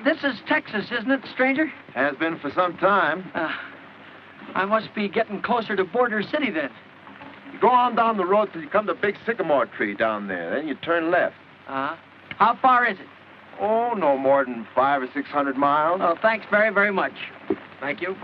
This is Texas, isn't it, stranger? Has been for some time. I must be getting closer to Border City, then. You go on down the road till you come to a big sycamore tree down there. Then you turn left. How far is it? Oh, no more than 500 or 600 miles. Oh, thanks very, very much. Thank you.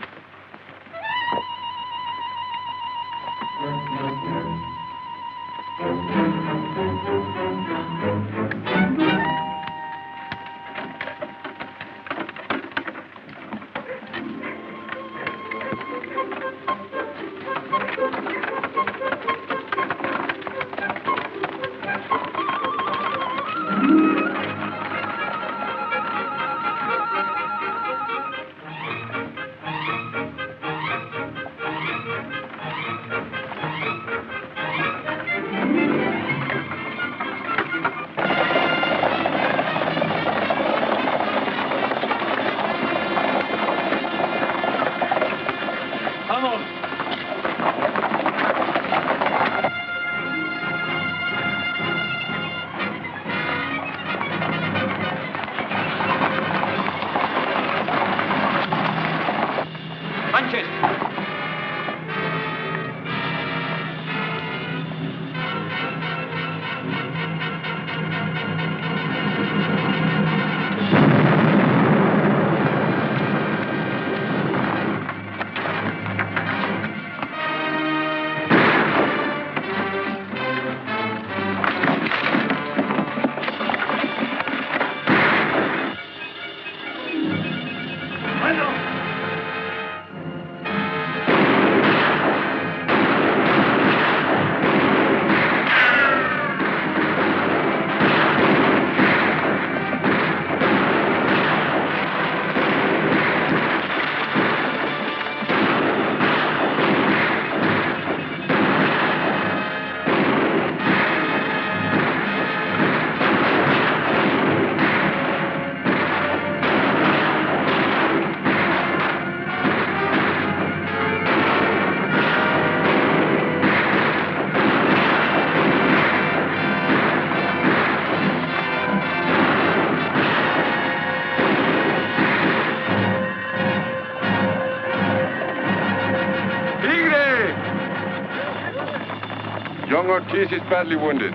Young Ortiz is badly wounded.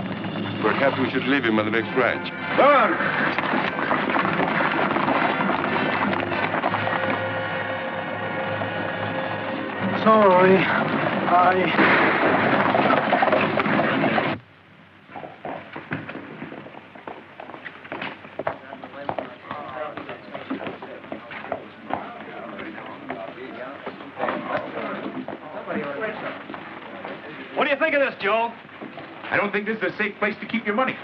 Perhaps we should leave him at the next ranch. Come. Sorry. What do you think of this, Joe? I don't think this is a safe place to keep your money.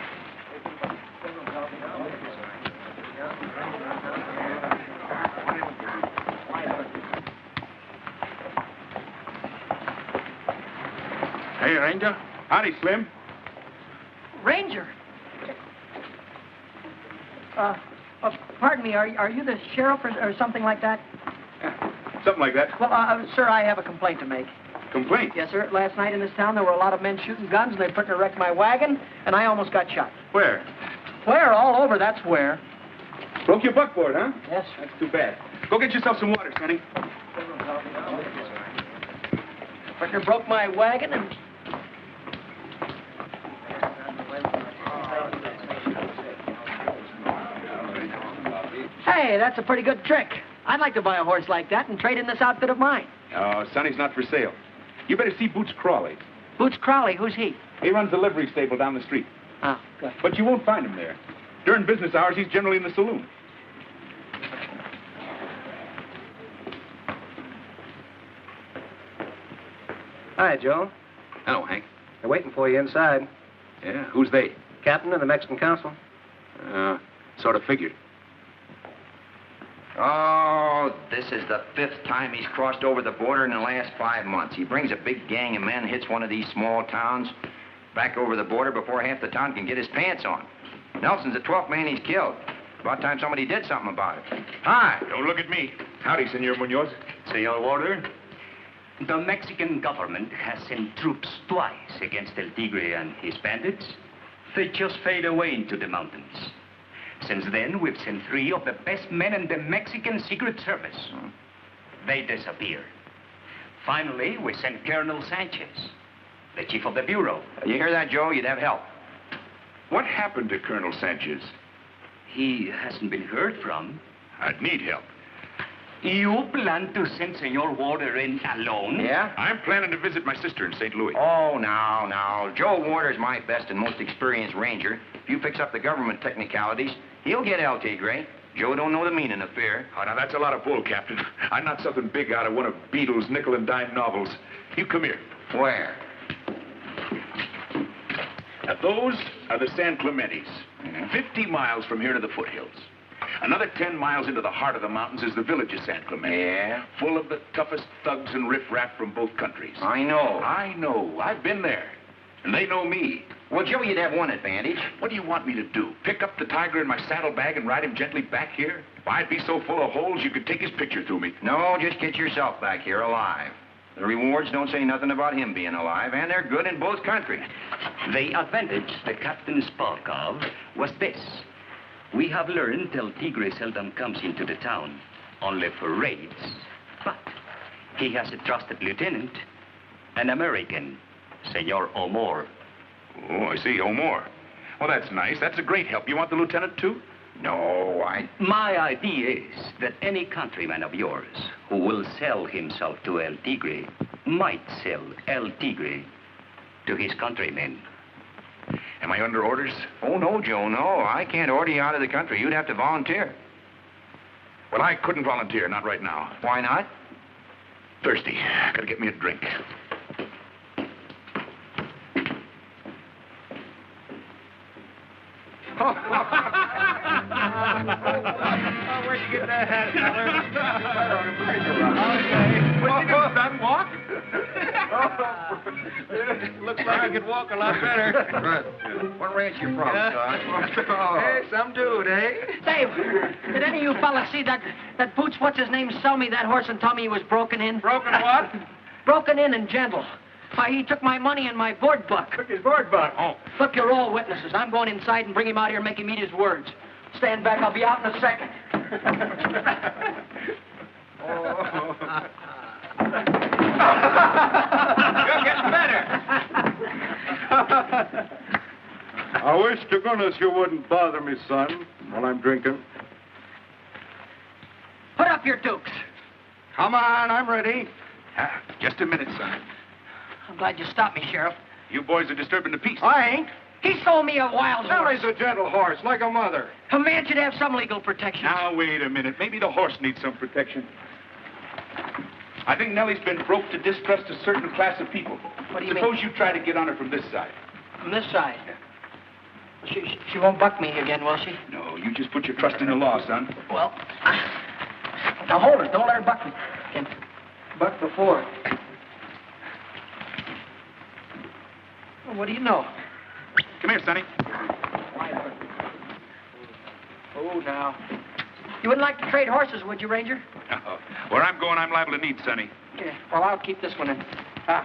Hey, Ranger. Howdy, Slim. Ranger? Pardon me, are you the sheriff or something like that? Yeah, something like that. Well, sir, I have a complaint to make. Complaint? Yes, sir. Last night in this town, there were a lot of men shooting guns, and they put and wrecked my wagon, and I almost got shot. Where? Where? All over, that's where. Broke your buckboard, huh? Yes. That's too bad. Go get yourself some water, Sonny. Partner broke my wagon and... Hey, that's a pretty good trick. I'd like to buy a horse like that and trade in this outfit of mine. Oh, Sonny's not for sale. You better see Boots Crawley. Boots Crowley, who's he? He runs the livery stable down the street. Oh, good. But you won't find him there. During business hours, he's generally in the saloon. Hi, Joe. Hello, Hank. They're waiting for you inside. Yeah, who's they? Captain of the Mexican Consul. Sort of figured. Oh, this is the 5th time he's crossed over the border in the last 5 months. He brings a big gang of men, hits one of these small towns, back over the border before half the town can get his pants on. Nelson's the 12th man he's killed. About time somebody did something about it. Hi, don't look at me. Howdy, Senor Munoz. Senor Warder, the Mexican government has sent troops twice against El Tigre and his bandits. They just fade away into the mountains. Since then, we've sent 3 of the best men in the Mexican Secret Service. They disappeared. Finally, we sent Colonel Sanchez, the chief of the bureau. You hear that, Joe? You'd have help. What happened to Colonel Sanchez? He hasn't been heard from. I'd need help. You plan to send Senor Warder in alone? Yeah? I'm planning to visit my sister in St. Louis. Oh, now. Joe Warder's my best and most experienced ranger. If you fix up the government technicalities, he'll get El Tigre. Joe don't know the meaning of fear. Oh, now that's a lot of bull, Captain. I'm not something big out of one of Beadle's nickel and dime novels. You come here. Where? Now, those are the San Clementes. 50 miles from here to the foothills. Another 10 miles into the heart of the mountains is the village of San Clemente. Yeah? Full of the toughest thugs and riffraff from both countries. I know. I know. I've been there. And they know me. Well, Joe, you'd have one advantage. What do you want me to do? Pick up the tiger in my saddlebag and ride him gently back here? Why, I'd be so full of holes you could take his picture through me. No, just get yourself back here alive. The rewards don't say nothing about him being alive, and they're good in both countries. The advantage the captain spoke of was this. We have learned El Tigre seldom comes into the town, only for raids. But he has a trusted lieutenant, an American, Senor O'More. Oh, I see. O'More. Well, that's nice. That's a great help. You want the lieutenant, too? No, My idea is that any countryman of yours who will sell himself to El Tigre might sell El Tigre to his countrymen. Am I under orders? Oh, no, Joe, no. I can't order you out of the country. You'd have to volunteer. Well, I couldn't volunteer. Not right now. Why not? Thirsty. Gotta get me a drink. Where'd you get that hat, feller? What you do, son? Walk? Looks like I could walk a lot better. What ranch you from, son? Hey, some dude, eh? Dave, did any of you fellas see that Boots, what's his name, sell me that horse and tell me he was broken in? Broken what? Broken in and gentle. Why, he took my money and my board buck. Took his board buck. Oh. Look, you're all witnesses. I'm going inside and bring him out here and make him eat his words. Stand back. I'll be out in a second. You're getting better. I wish to goodness you wouldn't bother me, son, while I'm drinking. Put up your dukes. Come on, I'm ready. Just a minute, son. I'm glad you stopped me, Sheriff. You boys are disturbing the peace. I ain't. He sold me a wild horse. Nellie's a gentle horse, like a mother. A man should have some legal protection. Now, wait a minute. Maybe the horse needs some protection. I think Nellie's been broke to distrust a certain class of people. What do you Suppose mean? you try to get on her from this side. From this side. She won't buck me again, will she? No, you just put your trust in the law, son. Well, now hold her. Don't let her buck me. Again. Buck before. Well, what do you know? Come here, Sonny. Oh, now. You wouldn't like to trade horses, would you, Ranger? No. Where I'm going, I'm liable to need Sonny. Yeah. Well, I'll keep this one in. Ah.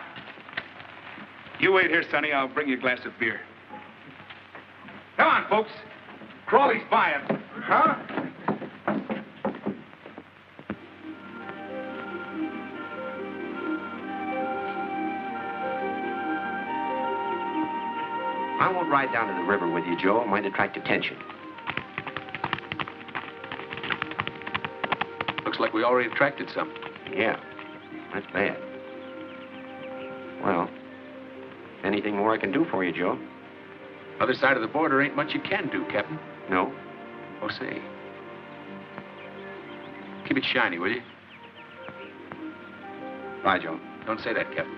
You wait here, Sonny. I'll bring you a glass of beer. Come on, folks. Crawley's buying. Huh? I won't ride down to the river with you, Joe. It might attract attention. Looks like we already attracted some. Yeah, that's bad. Well, anything more I can do for you, Joe? Other side of the border ain't much you can do, Captain. No? Oh, say. Keep it shiny, will you? Bye, Joe. Don't say that, Captain.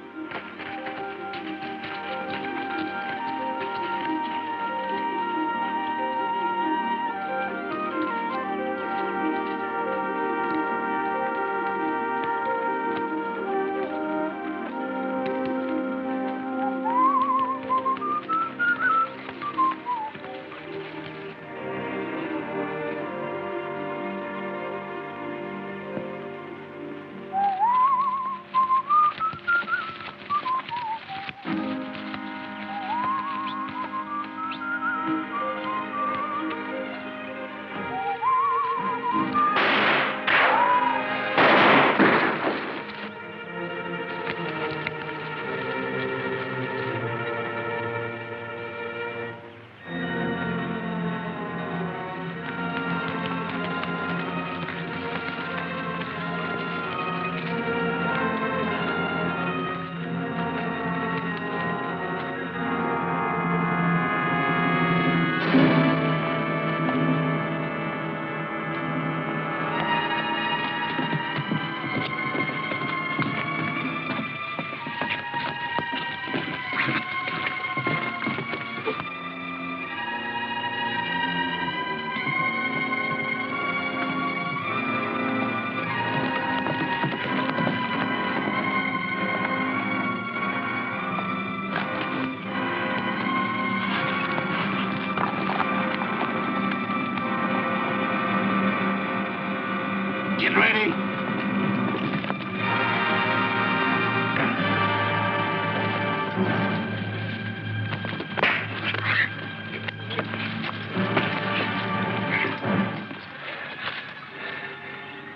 Get ready.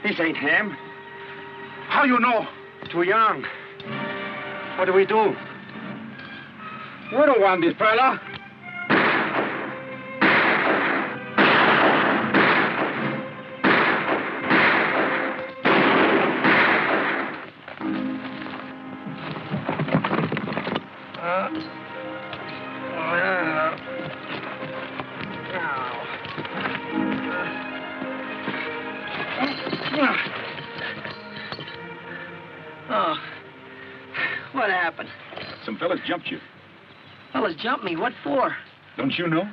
This ain't him. How you know? Too young. What do we do? We don't want this fella. Oh, what happened? Some fellas jumped you. Fellas jumped me. What for? Don't you know?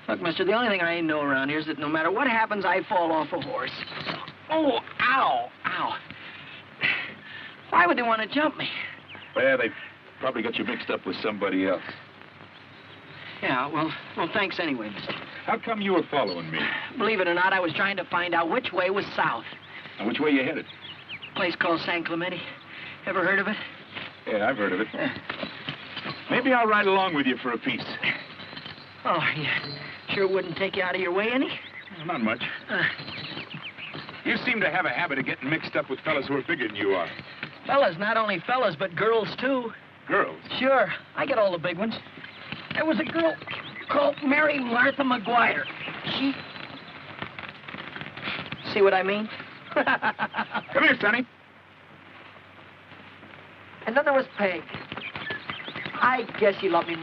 Look, mister, the only thing I ain't know around here is that no matter what happens, I fall off a horse. Oh, ow, ow. Why would they want to jump me? Well, they probably got you mixed up with somebody else. Yeah, well, thanks anyway, mister. How come you were following me? Believe it or not, I was trying to find out which way was south. And which way you headed? Place called San Clemente. Ever heard of it? Yeah, I've heard of it. Maybe I'll ride along with you for a piece. Oh, you sure wouldn't take you out of your way any? Not much. You seem to have a habit of getting mixed up with fellas who are bigger than you are. Fellas, not only fellas, but girls, too. Girls? Sure, I get all the big ones. There was a girl called Mary Martha McGuire. She... See what I mean? Come here, Sonny. And then there was Peg. I guess she loved me a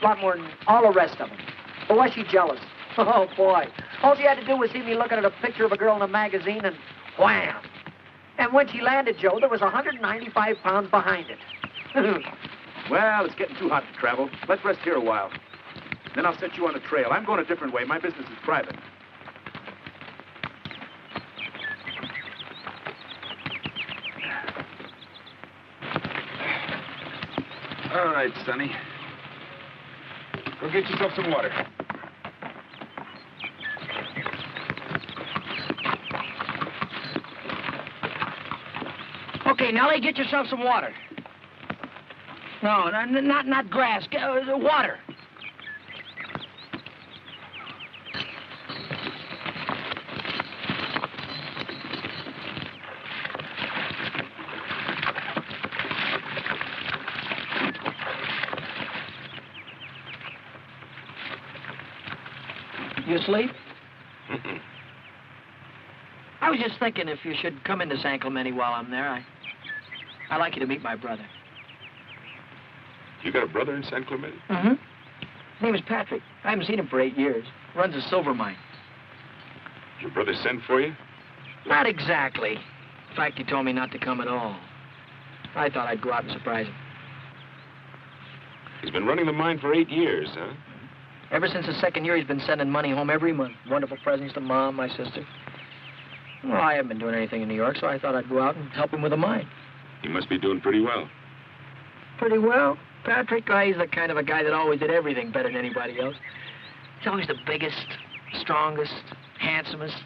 lot more than all the rest of them. Or was she jealous? Oh, boy. All she had to do was see me looking at a picture of a girl in a magazine and wham! And when she landed, Joe, there was 195 pounds behind it. Well, it's getting too hot to travel. Let's rest here a while. Then I'll set you on a trail. I'm going a different way. My business is private. All right, Sonny. Go get yourself some water. Okay, Nellie, get yourself some water. No, not grass. Water. You asleep? Mm-mm. I was just thinking if you should come into San Clemente while I'm there, I'd like you to meet my brother. You got a brother in San Clemente? Mm-hmm. His name is Patrick. I haven't seen him for 8 years. Runs a silver mine. Your brother sent for you? Not exactly. In fact, he told me not to come at all. I thought I'd go out and surprise him. He's been running the mine for 8 years, huh? Ever since the second year, he's been sending money home every month. Wonderful presents to Mom, my sister. Well, I haven't been doing anything in New York, so I thought I'd go out and help him with the mine. He must be doing pretty well. Pretty well. Patrick, he's the kind of a guy that always did everything better than anybody else. He's always the biggest, strongest, handsomest.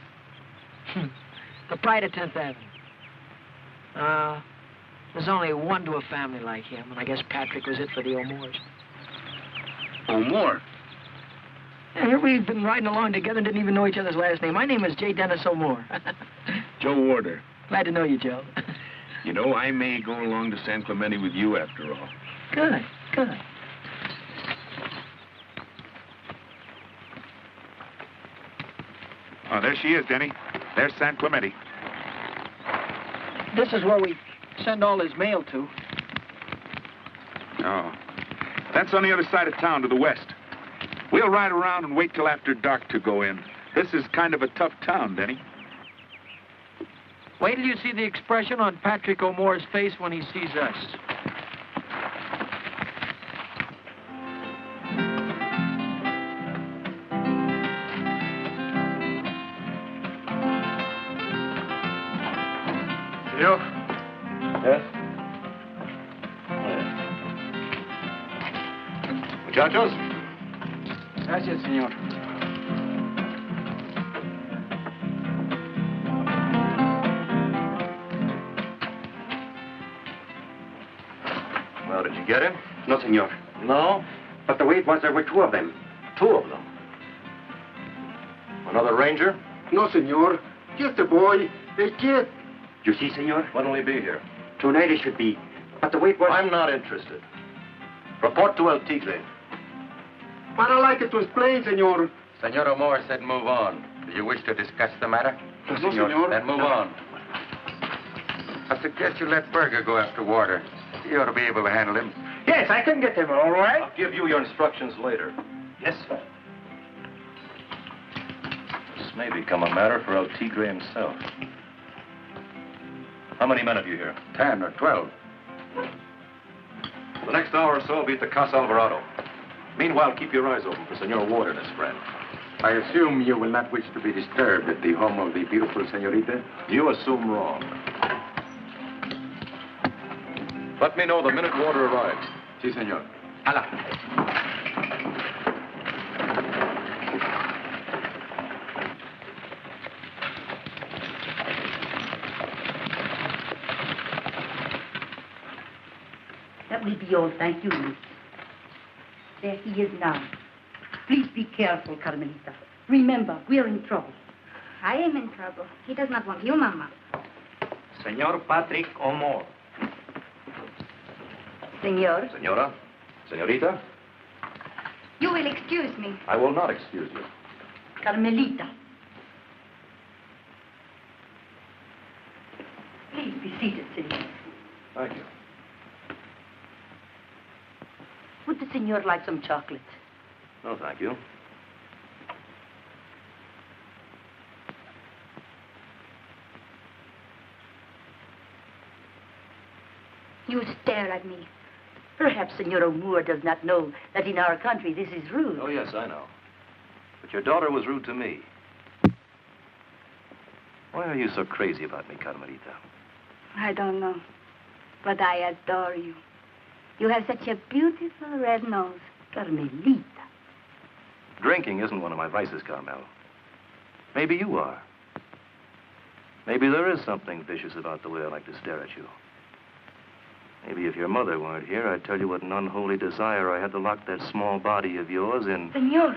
The pride of 10th Avenue. There's only one to a family like him, and I guess Patrick was it for the O'Moores. O'More? Yeah, here we've been riding along together and didn't even know each other's last name. My name is J. Dennis O'More. Joe Warder. Glad to know you, Joe. You know, I may go along to San Clemente with you after all. Good, good. Oh, there she is, Denny. There's San Clemente. This is where we send all his mail to. Oh. That's on the other side of town, to the west. We'll ride around and wait till after dark to go in. This is kind of a tough town, Denny. Wait till you see the expression on Patrick O'Moore's face when he sees us. You? Yes? Muchachos? Gracias, señor. Now, did you get him? No, senor. No? But the way it was, there were two of them. Two of them. Another ranger? No, senor. Just a boy. A kid. You see, senor? When will he be here? Tonight it should be. But the way it was... I'm not interested. Report to El Tigre. But I like it was plain, senor. Senor O'More said move on. Do you wish to discuss the matter? No, senor. Then move on. I suggest you let Berger go after Warder. He ought to be able to handle him. Yes, I can get them all right. I'll give you your instructions later. Yes, sir. This may become a matter for El Tigre himself. How many men have you here? 10 or 12. The next hour or so will be at the Casa Alvarado. Meanwhile, keep your eyes open for Senor Ward and his friend. I assume you will not wish to be disturbed at the home of the beautiful senorita? You assume wrong. Let me know the minute Warder arrives. Si, senor. Hala. That will be all, thank you, miss. There he is now. Please be careful, Carmelita. Remember, we're in trouble. I am in trouble. He does not want you, Mama. Senor Patrick O'More. Senor. Senora? Senorita? You will excuse me. I will not excuse you. Carmelita. Please be seated, senor. Thank you. Would the senor like some chocolate? No, thank you. You stare at me. Perhaps Senor O'Moore does not know that in our country this is rude. Oh, yes, I know. But your daughter was rude to me. Why are you so crazy about me, Carmelita? I don't know. But I adore you. You have such a beautiful red nose. Carmelita. Drinking isn't one of my vices, Carmel. Maybe you are. Maybe there is something vicious about the way I like to stare at you. Maybe if your mother weren't here, I'd tell you what an unholy desire I had to lock that small body of yours in... Senor.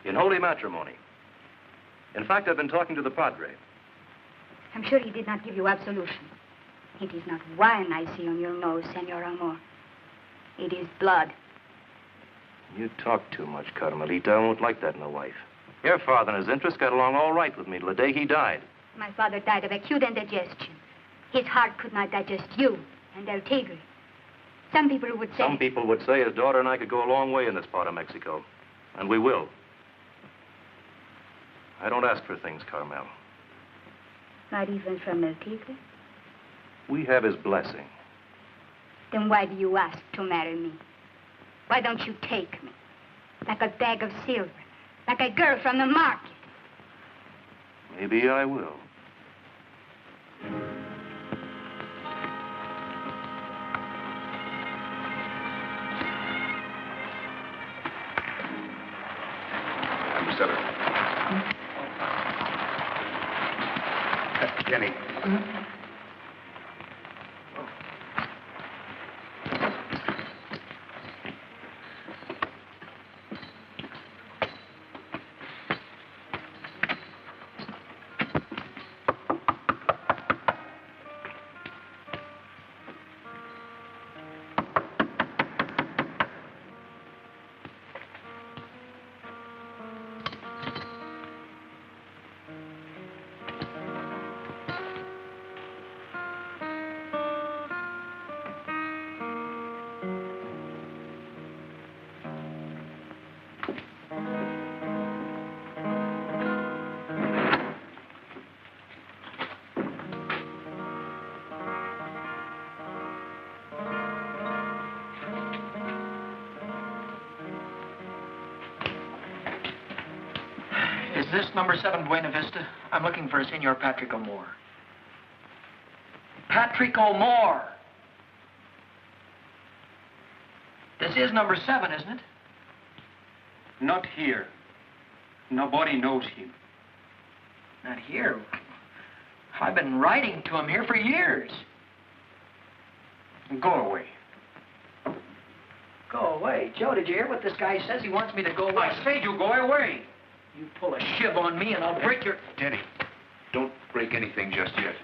In holy matrimony. In fact, I've been talking to the padre. I'm sure he did not give you absolution. It is not wine I see on your nose, Senor Amor. It is blood. You talk too much, Carmelita. I won't like that in a wife. Your father and his interests got along all right with me till the day he died. My father died of acute indigestion. His heart could not digest you and El Tigre. Some people would say... Some people would say his daughter and I could go a long way in this part of Mexico. And we will. I don't ask for things, Carmel. Not even from El Tigre? We have his blessing. Then why do you ask to marry me? Why don't you take me? Like a bag of silver. Like a girl from the market. Maybe I will. Number 7. Jenny. Is this number 7 Buena Vista? I'm looking for Senor Patrick O'Moore. Patrick O'Moore! This is number 7, isn't it? Not here. Nobody knows him. Not here. I've been writing to him here for years. Go away. Go away. Joe, did you hear what this guy says? He wants me to go away. I said you go away. You pull a shiv on me and I'll break your... Denny, don't break anything just yet.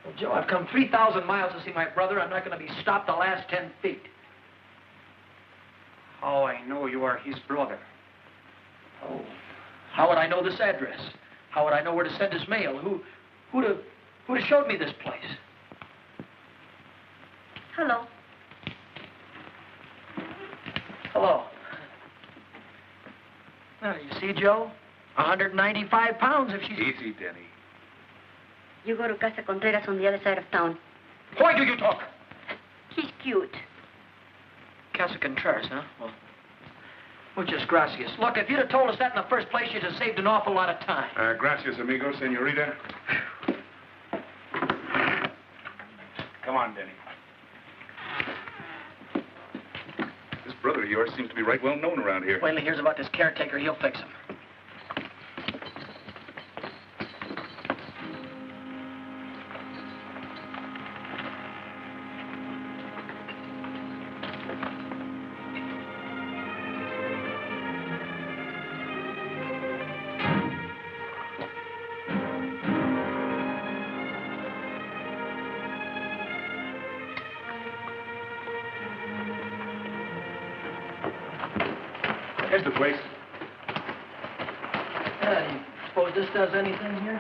Well, Joe, I've come 3,000 miles to see my brother. I'm not going to be stopped the last 10 feet. How I know you are his brother? Oh, how would I know this address? How would I know where to send his mail? Who'd have showed me this place? Hello. Hello. Now, you see, Joe? 195 pounds if she's... Easy, Denny. You go to Casa Contreras on the other side of town. Why do you talk? He's cute. Casa Contreras, huh? Well, muchas gracias. Look, if you'd have told us that in the first place, you'd have saved an awful lot of time. Gracias, amigo, senorita. Come on, Denny. This brother of yours seems to be right well known around here. Wait till he hears about this caretaker, he'll fix him. Here's the place. You suppose this does anything here?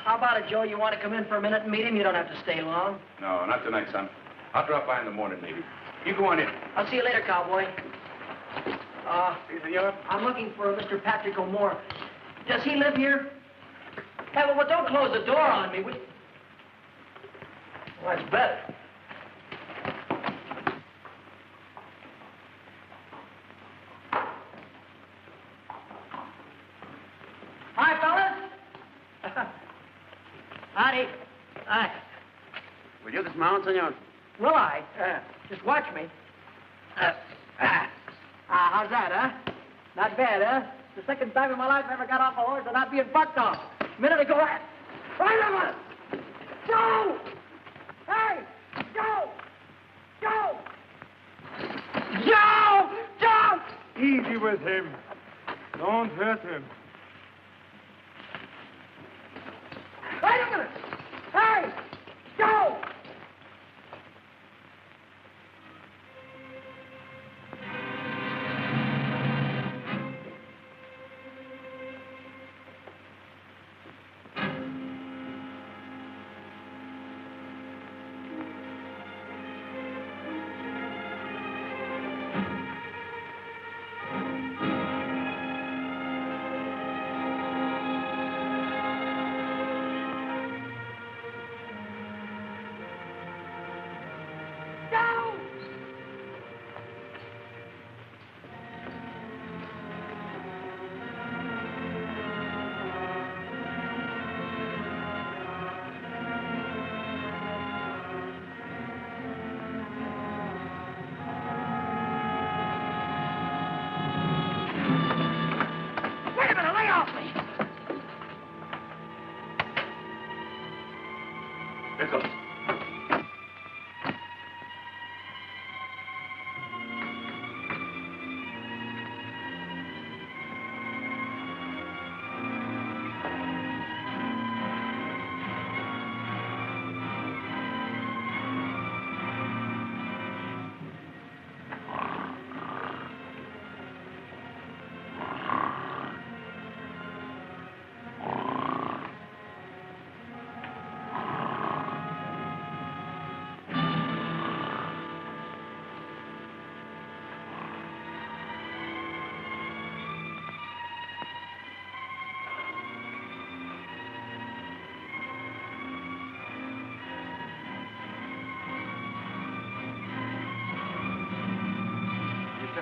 How about it, Joe? You want to come in for a minute and meet him? You don't have to stay long. No, not tonight, son. I'll drop by in the morning, maybe. You go on in. I'll see you later, cowboy. Senor? I'm looking for a Mr. Patrick O'More. Does he live here? Hey, well, don't close the door on me. Well, that's better. Hi, fellas. Howdy. Hi. Will you dismount, senor? Will I? Just watch me. How's that, huh? Not bad, huh? It's the second time in my life I ever got off a horse without being bucked off. A minute ago, Right a minute! Joe! Hey! Joe! Joe! Joe! Joe! Easy with him. Don't hurt him. Wait a minute! Hey! Joe!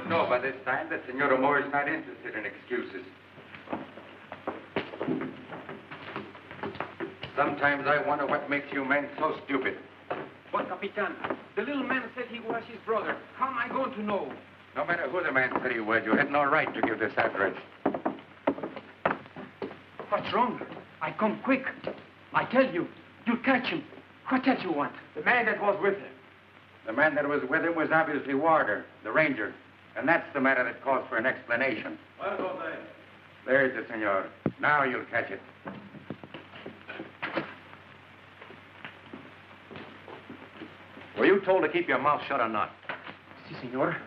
know by this time that Senor O'More is not interested in excuses. Sometimes I wonder what makes you men so stupid. But, Capitan, the little man said he was his brother. How am I going to know? No matter who the man said he was, you had no right to give this address. What's wrong? I come quick. I tell you, you'll catch him. What else you want? The man that was with him. The man that was with him was obviously Warder, the ranger. And that's the matter that calls for an explanation. There's it, senor. Now you'll catch it. Were you told to keep your mouth shut or not? Si, senor.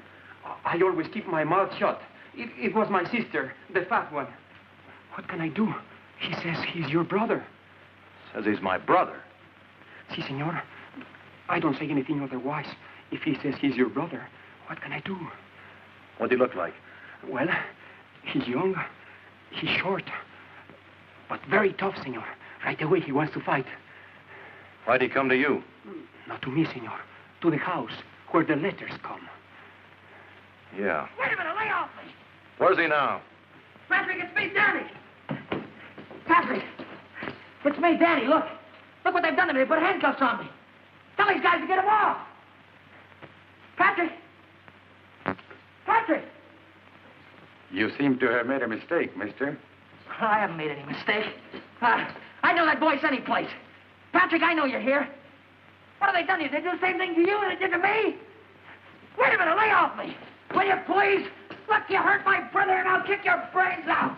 I always keep my mouth shut. It was my sister, the fat one. What can I do? He says he's your brother. Says he's my brother. Si, senor. I don't say anything otherwise. If he says he's your brother, what can I do? What'd he look like? Well, he's young, he's short, but very tough, senor. Right away, he wants to fight. Why'd he come to you? Not to me, senor. To the house, where the letters come. Yeah. Wait a minute, lay off me. Where's he now? Patrick, it's me, Danny. Patrick, it's me, Danny. Look what they've done to me. They put handcuffs on me. Tell these guys to get him off. Patrick. Patrick. You seem to have made a mistake, mister. I haven't made any mistake. I know that voice any place. Patrick, I know you're here. What have they done to you? They do the same thing to you as they did to me? Wait a minute, lay off me. Will you please? Look, you hurt my brother and I'll kick your brains out.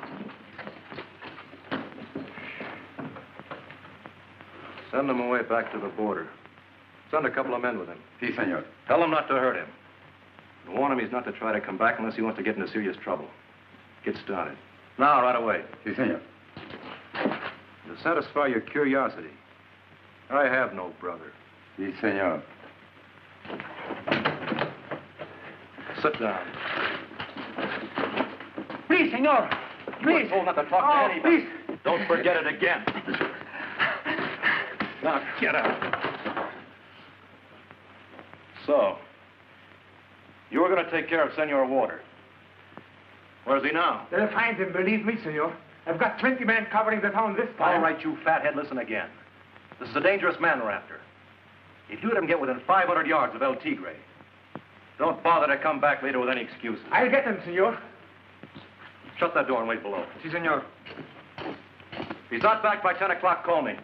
Send him away back to the border. Send a couple of men with him. Si, senor. Tell them not to hurt him. And warn him he's not to try to come back unless he wants to get into serious trouble. Get started. Now, right away. Si, senor. To satisfy your curiosity, I have no brother. Si, senor. Sit down. Please, senor. Please. You're told not to talk to anybody. Please. Don't forget it again. Now, get out. So, you were going to take care of Senor Warder. Where's he now? They'll find him, believe me, senor. I've got 20 men covering the town this time. All right, you fathead, listen again. This is a dangerous man we're after. If you let him get within 500 yards of El Tigre, don't bother to come back later with any excuses. I'll get him, senor. Shut that door and wait below. Si, senor. If he's not back by 10 o'clock, call me.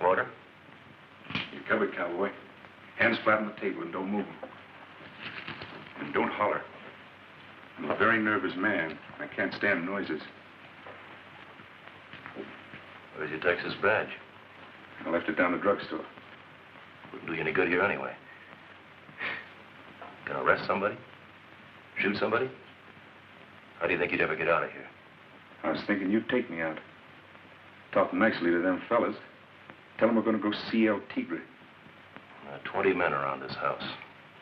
Warder? You're covered, cowboy. Hands flat on the table and don't move 'em. And don't holler. I'm a very nervous man. I can't stand noises. Where's your Texas badge? I left it down the drugstore. Wouldn't do you any good here anyway. Gonna arrest somebody? Shoot somebody? How do you think you'd ever get out of here? I was thinking you'd take me out. Talk nicely to them fellas. Tell them we're going to go see El Tigre. 20 men around this house.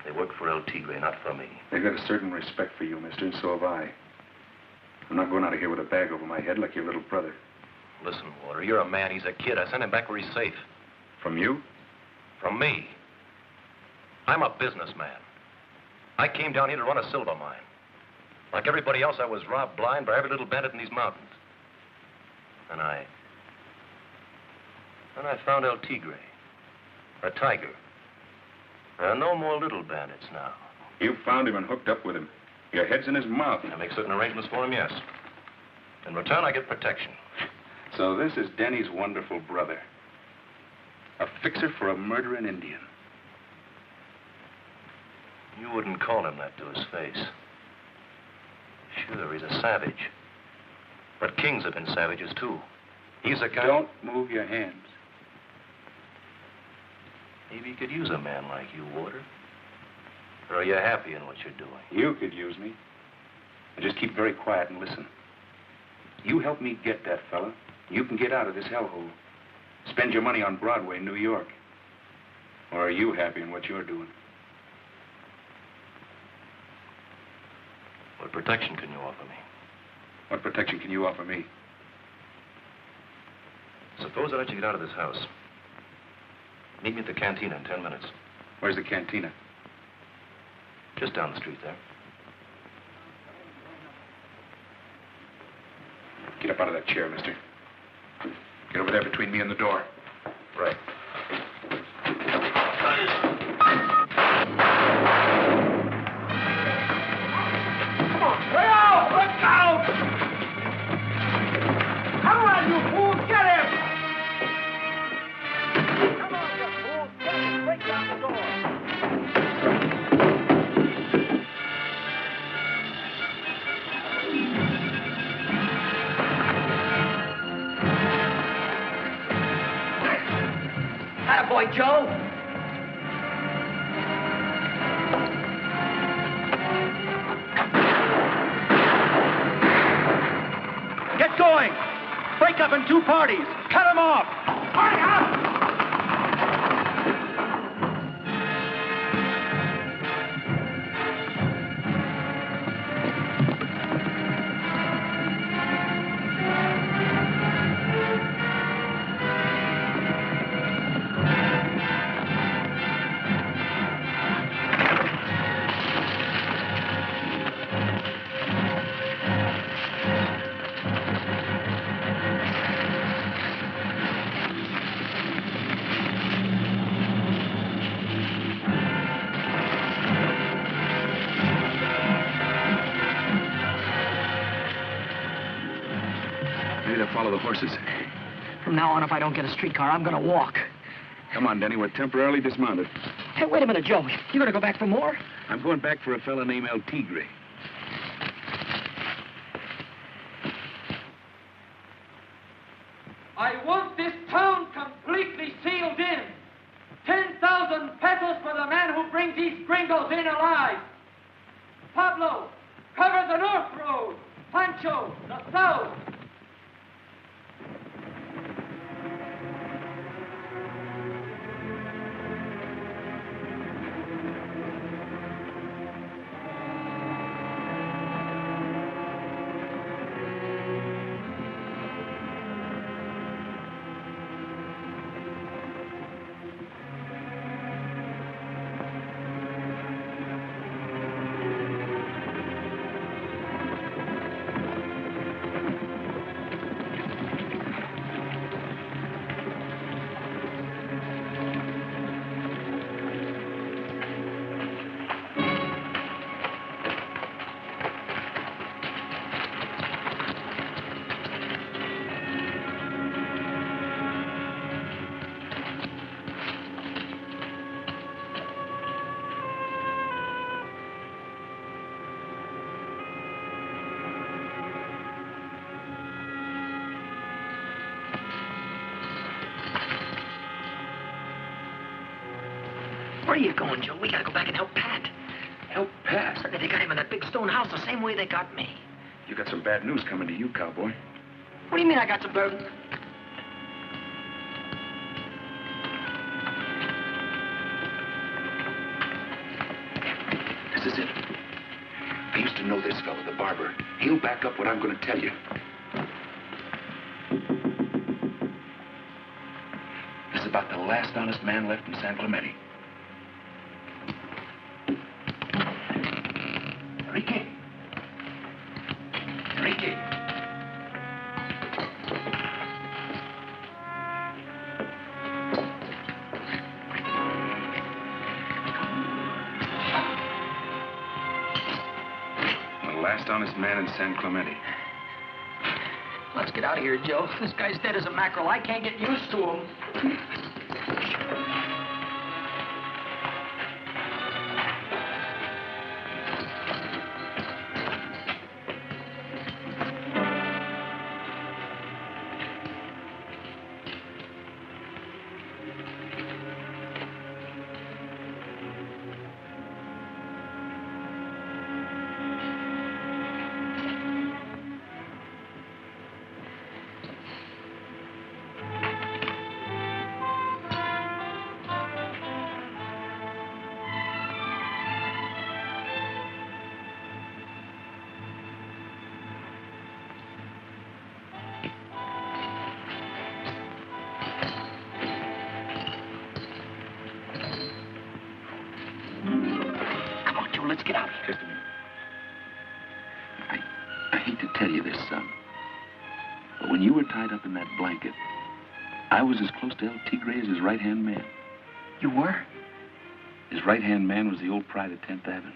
They work for El Tigre, not for me. They've got a certain respect for you, mister, and so have I. I'm not going out of here with a bag over my head like your little brother. Listen, Warder, you're a man. He's a kid. I sent him back where he's safe. From you? From me. I'm a businessman. I came down here to run a silver mine. Like everybody else, I was robbed blind by every little bandit in these mountains. And I found El Tigre, a tiger. There are no more little bandits now. You found him and hooked up with him. Your head's in his mouth. I make certain arrangements for him, yes. In return, I get protection. So this is Denny's wonderful brother. A fixer for a murdering Indian. You wouldn't call him that to his face. Sure, he's a savage. But kings have been savages, too. He's a kind... Don't move your hands. Maybe you could use a man like you, Warder. Or are you happy in what you're doing? You could use me. And just keep very quiet and listen. You help me get that fella. You can get out of this hellhole. Spend your money on Broadway in New York. Or are you happy in what you're doing? What protection can you offer me? What protection can you offer me? Suppose I let you get out of this house. Meet me at the cantina in 10 minutes. Where's the cantina? Just down the street there. Get up out of that chair, mister. Get over there between me and the door. Right. Come on, way out! Look out! Come on, you fool! Get him! Come on, you fool! Get him! Break down the door! Attaboy, Joe! Get going! Break up in 2 parties! Cut them off! Hurry up! Maybe they'll follow the horses. From now on, if I don't get a streetcar, I'm gonna walk. Come on, Denny. We're temporarily dismounted. Hey, wait a minute, Joe. You gonna go back for more? I'm going back for a fella named El Tigre. I want this town completely sealed in. 10,000 pesos for the man who brings these gringos in alive. Pablo, cover the north road. Pancho, the south. Where are you going, Joe? We gotta go back and help Pat. Help Pat? They got him in that big stone house the same way they got me. You got some bad news coming to you, cowboy. What do you mean I got some burden? This is it. I used to know this fellow, the barber. He'll back up what I'm going to tell you. This is about the last honest man left in San Clemente. Enrique. Enrique. The last honest man in San Clemente. Let's get out of here, Joe. This guy's dead as a mackerel. I can't get used to him. Let's get out of here. Just a minute. I hate to tell you this, son, but when you were tied up in that blanket, I was as close to El Tigre as his right-hand man. You were? His right-hand man was the old pride of 10th Avenue.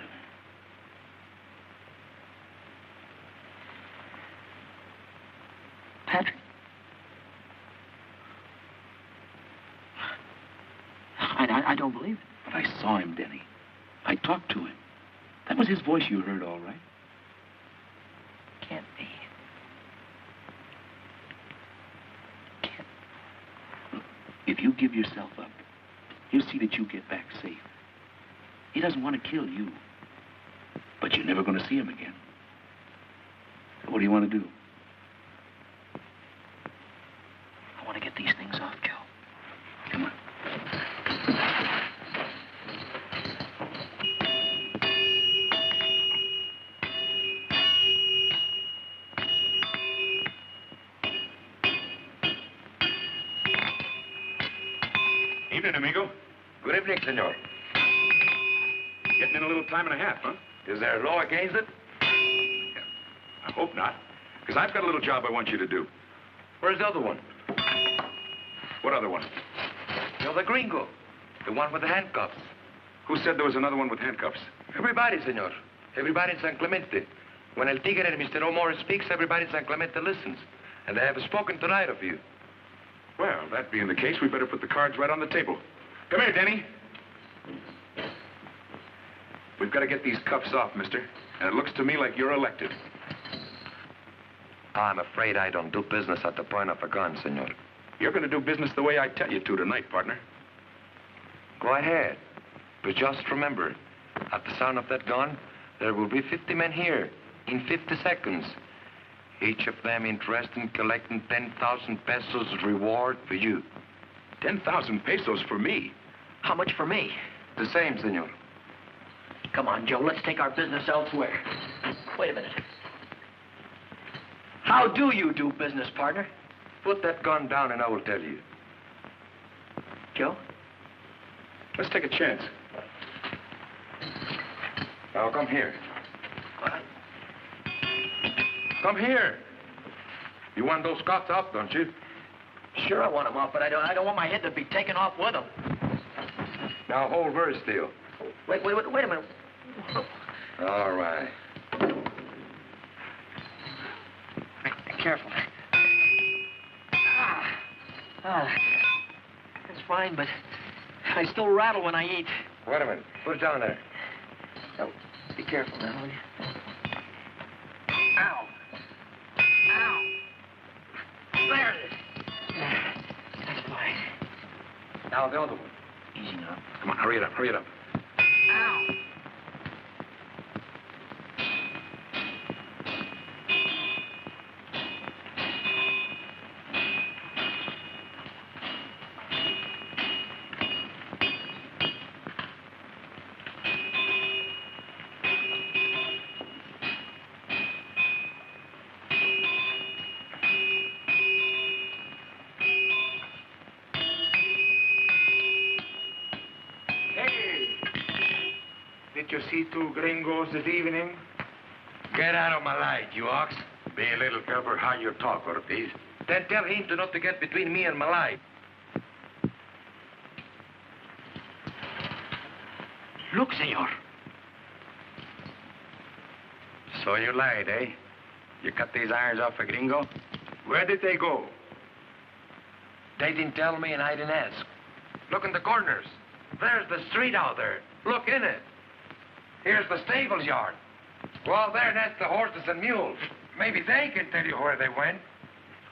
Patrick? I don't believe it. But I saw him, Denny. I talked to him. That was his voice you heard, all right. Can't be. If you give yourself up, he'll see that you get back safe. He doesn't want to kill you. But you're never going to see him again. So what do you want to do? I want to get these things off, Joe. Come on. Evening, amigo. Good evening, senor. Getting in a little time and a half, huh? Is there a law against it? I hope not. Because I've got a little job I want you to do. Where's the other one? What other one? You're the gringo. The one with the handcuffs. Who said there was another one with handcuffs? Everybody, senor. Everybody in San Clemente. When El Tigre and Mr. O'More speaks, everybody in San Clemente listens. And they have spoken tonight of you. Well, that being the case, we better put the cards right on the table. Come here, Denny. We've got to get these cuffs off, mister. And it looks to me like you're elected. I'm afraid I don't do business at the point of a gun, senor. You're going to do business the way I tell you to tonight, partner. Go ahead. But just remember, at the sound of that gun, there will be 50 men here in 50 seconds. Each of them interested in collecting 10,000 pesos reward for you. 10,000 pesos for me? How much for me? The same, senor. Come on, Joe. Let's take our business elsewhere. Wait a minute. How do you do business, partner? Put that gun down and I will tell you. Joe? Let's take a chance. Now, come here. Come here. You want those cuffs off, don't you? Sure, I want them off, but I don't want my head to be taken off with them. Now, hold very still. Wait a minute. All right. Careful. That's fine, but I still rattle when I eat. Wait a minute. Put it down there. Oh, be careful now, will you? Ow. Ow. There it is. That's fine. Now, the other one. Easy now. Come on, hurry it up, hurry it up. Ow. Did you see two gringos this evening? Get out of my light, you ox. Be a little careful how you talk, Ortiz. Then tell him to not to get between me and my light. Look, senor. So you lied, eh? You cut these irons off a gringo? Where did they go? They didn't tell me and I didn't ask. Look in the corners. There's the street out there. Look in it. Here's the stables yard. Well, there, that's the horses and mules. Maybe they can tell you where they went.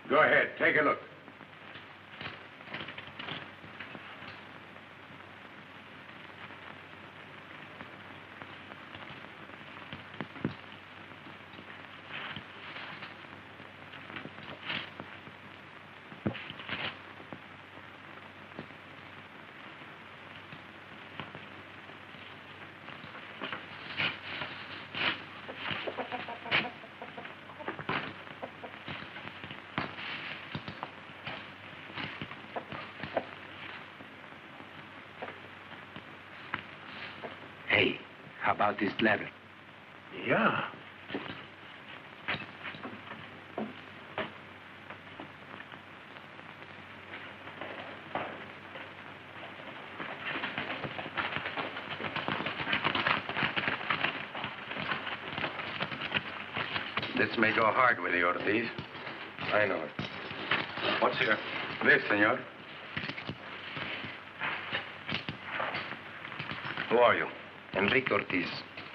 Go ahead, take a look. Hey, how about this letter? Yeah. This may go hard with you, Ortiz. I know it. What's here? This, senor. Who are you? Enrique Ortiz,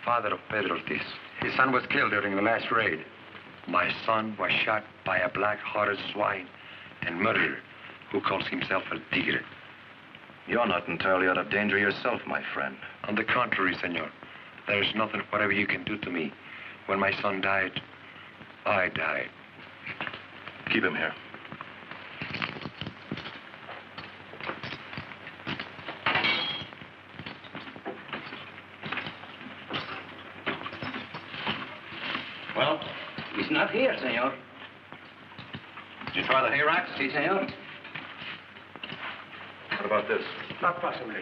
father of Pedro Ortiz. His son was killed during the last raid. My son was shot by a black-hearted swine and murderer who calls himself El Tigre. You're not entirely out of danger yourself, my friend. On the contrary, senor. There is nothing whatever you can do to me. When my son died, I died. Keep him here. Well, he's not here, senor. Did you try the hay racks? Si, senor. What about this? Not possibly.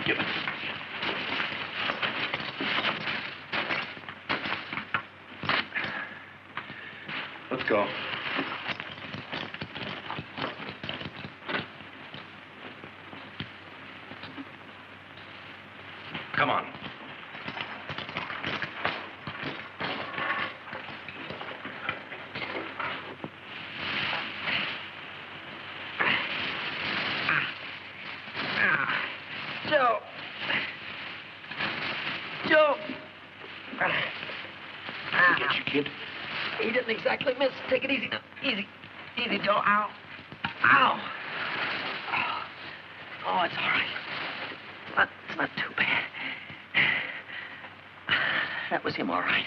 Give it. Let's go. Come on. Joe. Joe. Get you, kid. He didn't exactly miss. Take it easy now. Easy. Easy, Joe. Ow. Ow. Oh, it's all right. It's not too bad. That was him, all right.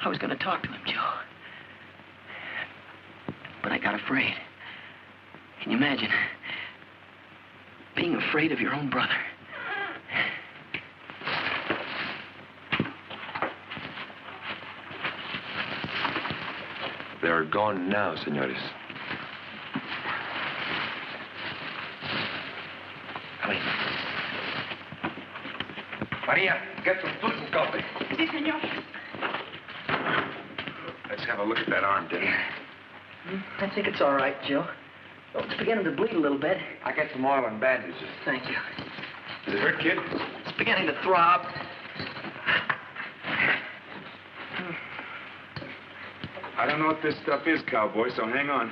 I was going to talk to him, Joe. But I got afraid. Can you imagine? Being afraid of your own brother. They're gone now, senores. Come in. Maria, get some food and coffee. Si, senor. Let's have a look at that arm, Denny. I think it's all right, Joe. Oh, it's beginning to bleed a little bit. I get some oil and bandages. Thank you. Does it hurt, kid? It's beginning to throb. I don't know what this stuff is, cowboy, so hang on.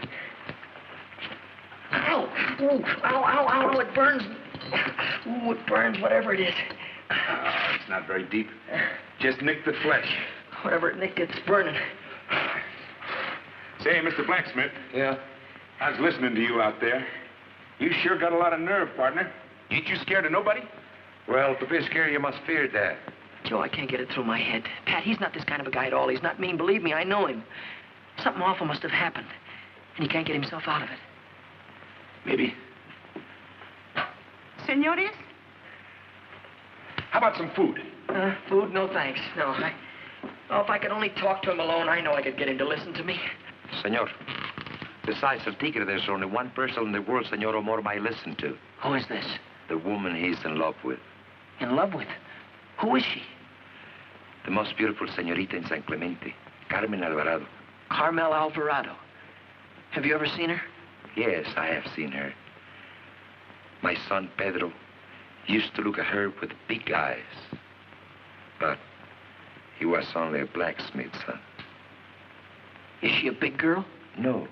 Ow! Ooh, ow, ow, ow, it burns. Ooh, it burns, whatever it is. It's not very deep. Just nick the flesh. Whatever it nicked, it's burning. Say, Mr. Blacksmith, Yeah? I was listening to you out there. You sure got a lot of nerve, partner. Ain't you scared of nobody? Well, to be scared, you must fear death. Joe, I can't get it through my head. Pat, he's not this kind of a guy at all. He's not mean. Believe me, I know him. Something awful must have happened, and he can't get himself out of it. Maybe. Senores? How about some food? Food? No, thanks. No, Oh, if I could only talk to him alone, I know I could get him to listen to me. Senor, besides El Tigre, there's only one person in the world Senor Omar might listen to. Who is this? The woman he's in love with. In love with? Who is she? The most beautiful señorita in San Clemente, Carmen Alvarado. Carmel Alvarado. Have you ever seen her? Yes, I have seen her. My son, Pedro, used to look at her with big eyes. But he was only a blacksmith's son. Is she a big girl? No,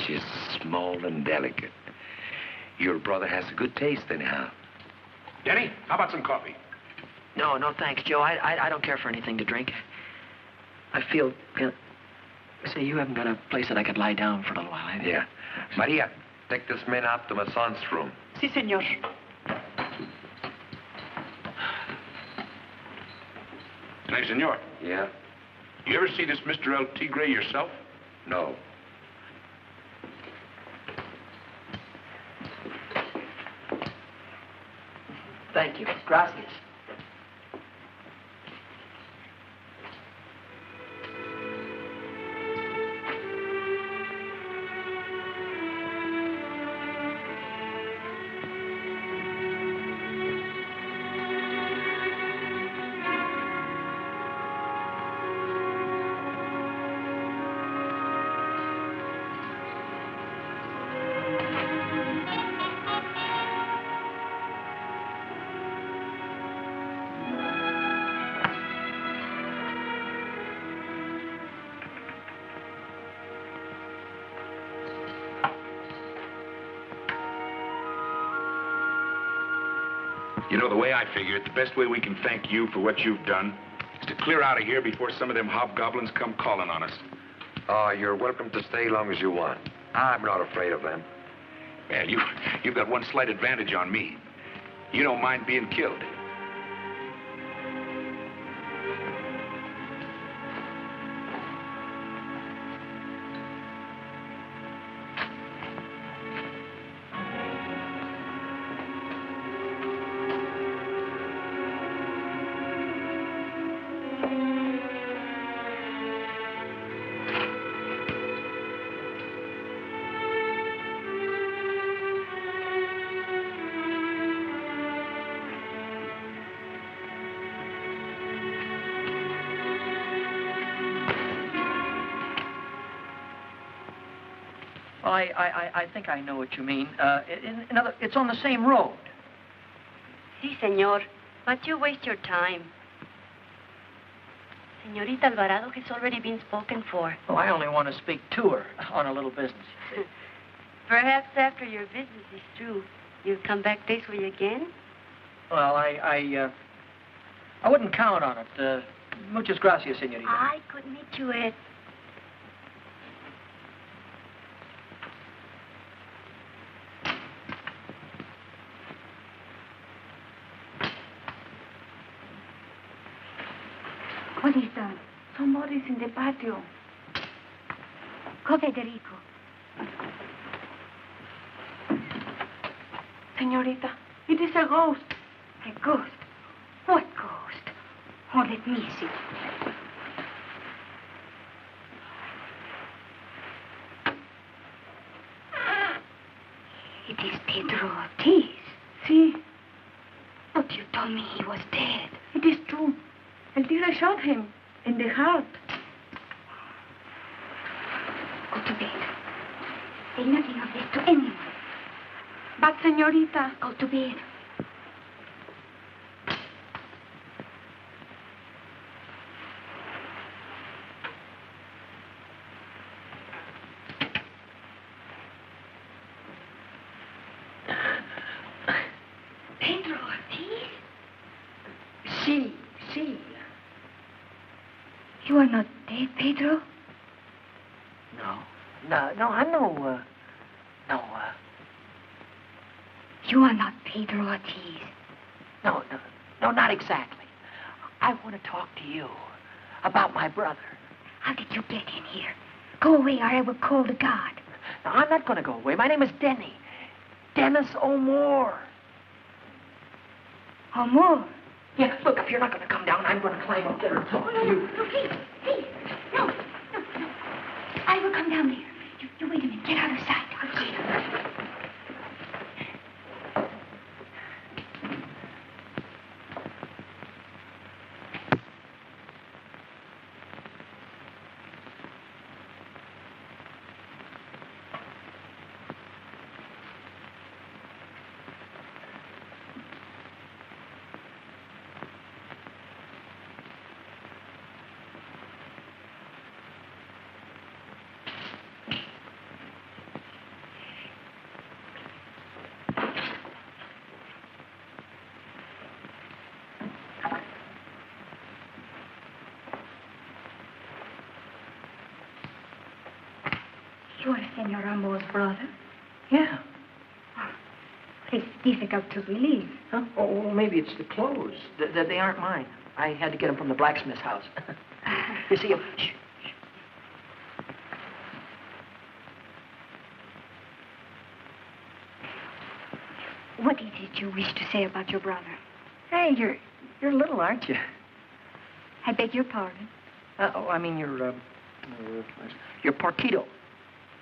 she's small and delicate. Your brother has a good taste, anyhow. Denny, how about some coffee? No, no, thanks, Joe. I don't care for anything to drink. I feel... Say, you haven't got a place that I could lie down for a little while, have you? Yeah. Maria, take this man up to my son's room. Si, senor. Hey, senor, Yeah? you ever see this Mr. El Tigre yourself? No. Thank you. Gracias. You know, the way I figure it, the best way we can thank you for what you've done is to clear out of here before some of them hobgoblins come calling on us. Oh, you're welcome to stay long as you want. I'm not afraid of them. Well, you've got one slight advantage on me. You don't mind being killed. I think I know what you mean. It's on the same road. Sí, señor. But you waste your time. Señorita Alvarado has already been spoken for. Oh, I only want to speak to her on a little business, you see. Perhaps after your business is through, you'll come back this way again? Well, I wouldn't count on it. Muchas gracias, señorita. I could meet you at... What is that? Somebody's in the patio. Go, Federico. Señorita, it is a ghost. A ghost? What ghost? Oh, let me see. It is Pedro Ortiz. See? But you told me he was dead. It is true. El tigre shot him in the heart. Go to bed. Say nothing of this to anyone. But, señorita... Go to bed. Pedro Ortiz? Sí. You are not dead, Pedro? No, I'm no. You are not Pedro Ortiz. No, not exactly. I want to talk to you about my brother. How did you get in here? Go away or I will call the guard. No, I'm not going to go away. My name is Denny. Dennis O'More. O'More? Yeah, look, if you're not going to come down, I'm going to climb up there and talk to you. No, please. No. I will come down there. You wait a minute. Get out of sight. Okay. You are Senor Ramo's brother? Yeah. It's difficult to believe. Huh? Oh, well, maybe it's the clothes. They aren't mine. I had to get them from the blacksmith's house. You see, shh. What is it you wish to say about your brother? Hey, you're little, aren't you? I beg your pardon. I mean, you're Porquito.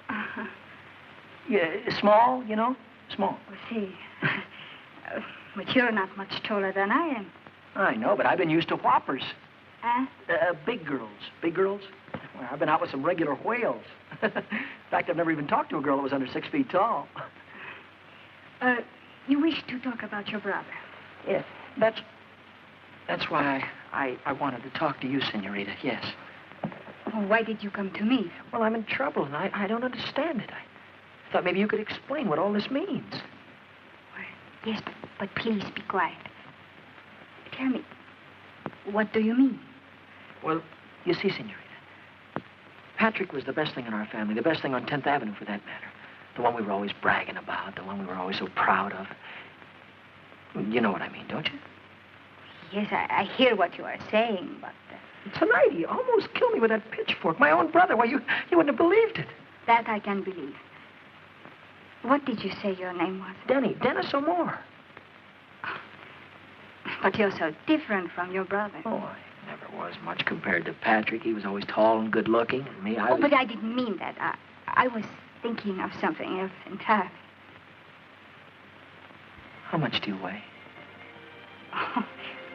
Uh-huh. Yeah, small, you know? Small. Oh, see. But you're not much taller than I am. I know, but I've been used to whoppers. Huh? Big girls. Big girls? Well, I've been out with some regular whales. In fact, I've never even talked to a girl that was under 6 feet tall. You wish to talk about your brother? Yeah, that's why I wanted to talk to you, Senorita, yes. Oh, why did you come to me? Well, I'm in trouble, and I don't understand it. I thought maybe you could explain what all this means. Yes, but please be quiet. Tell me, what do you mean? Well, you see, senorita, Patrick was the best thing in our family, the best thing on 10th Avenue, for that matter. The one we were always bragging about, the one we were always so proud of. You know what I mean, don't you? Yes, I hear what you are saying, but... Tonight, he almost killed me with that pitchfork. My own brother. Why, you wouldn't have believed it. That I can believe. What did you say your name was? Dennis O'More. But you're so different from your brother. Oh, I never was much compared to Patrick. He was always tall and good-looking, and me, I was... but I didn't mean that. I was thinking of something else entirely. How much do you weigh? Oh,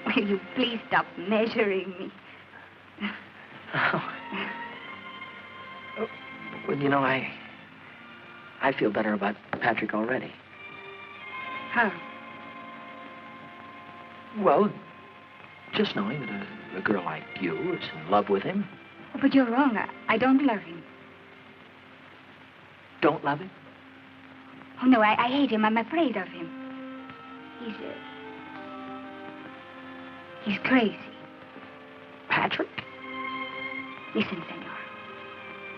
will you please stop measuring me? Oh. Well, you know, I feel better about Patrick already. How? Well, just knowing that a girl like you is in love with him. Oh, but you're wrong. I don't love him. Don't love him? Oh, no, I hate him. I'm afraid of him. He's crazy. Patrick? Listen, senor.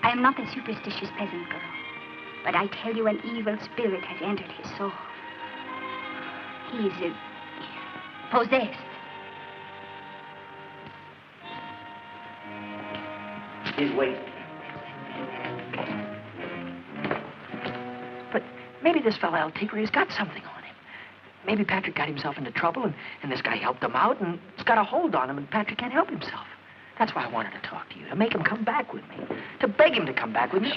I am not a superstitious peasant girl, but I tell you an evil spirit has entered his soul. He is possessed. He's waiting. But maybe this fella El Tigre's got something on him. Maybe Patrick got himself into trouble, and this guy helped him out, and it's got a hold on him, and Patrick can't help himself. That's why I wanted to talk to you, to make him come back with me, to beg him to come back with me.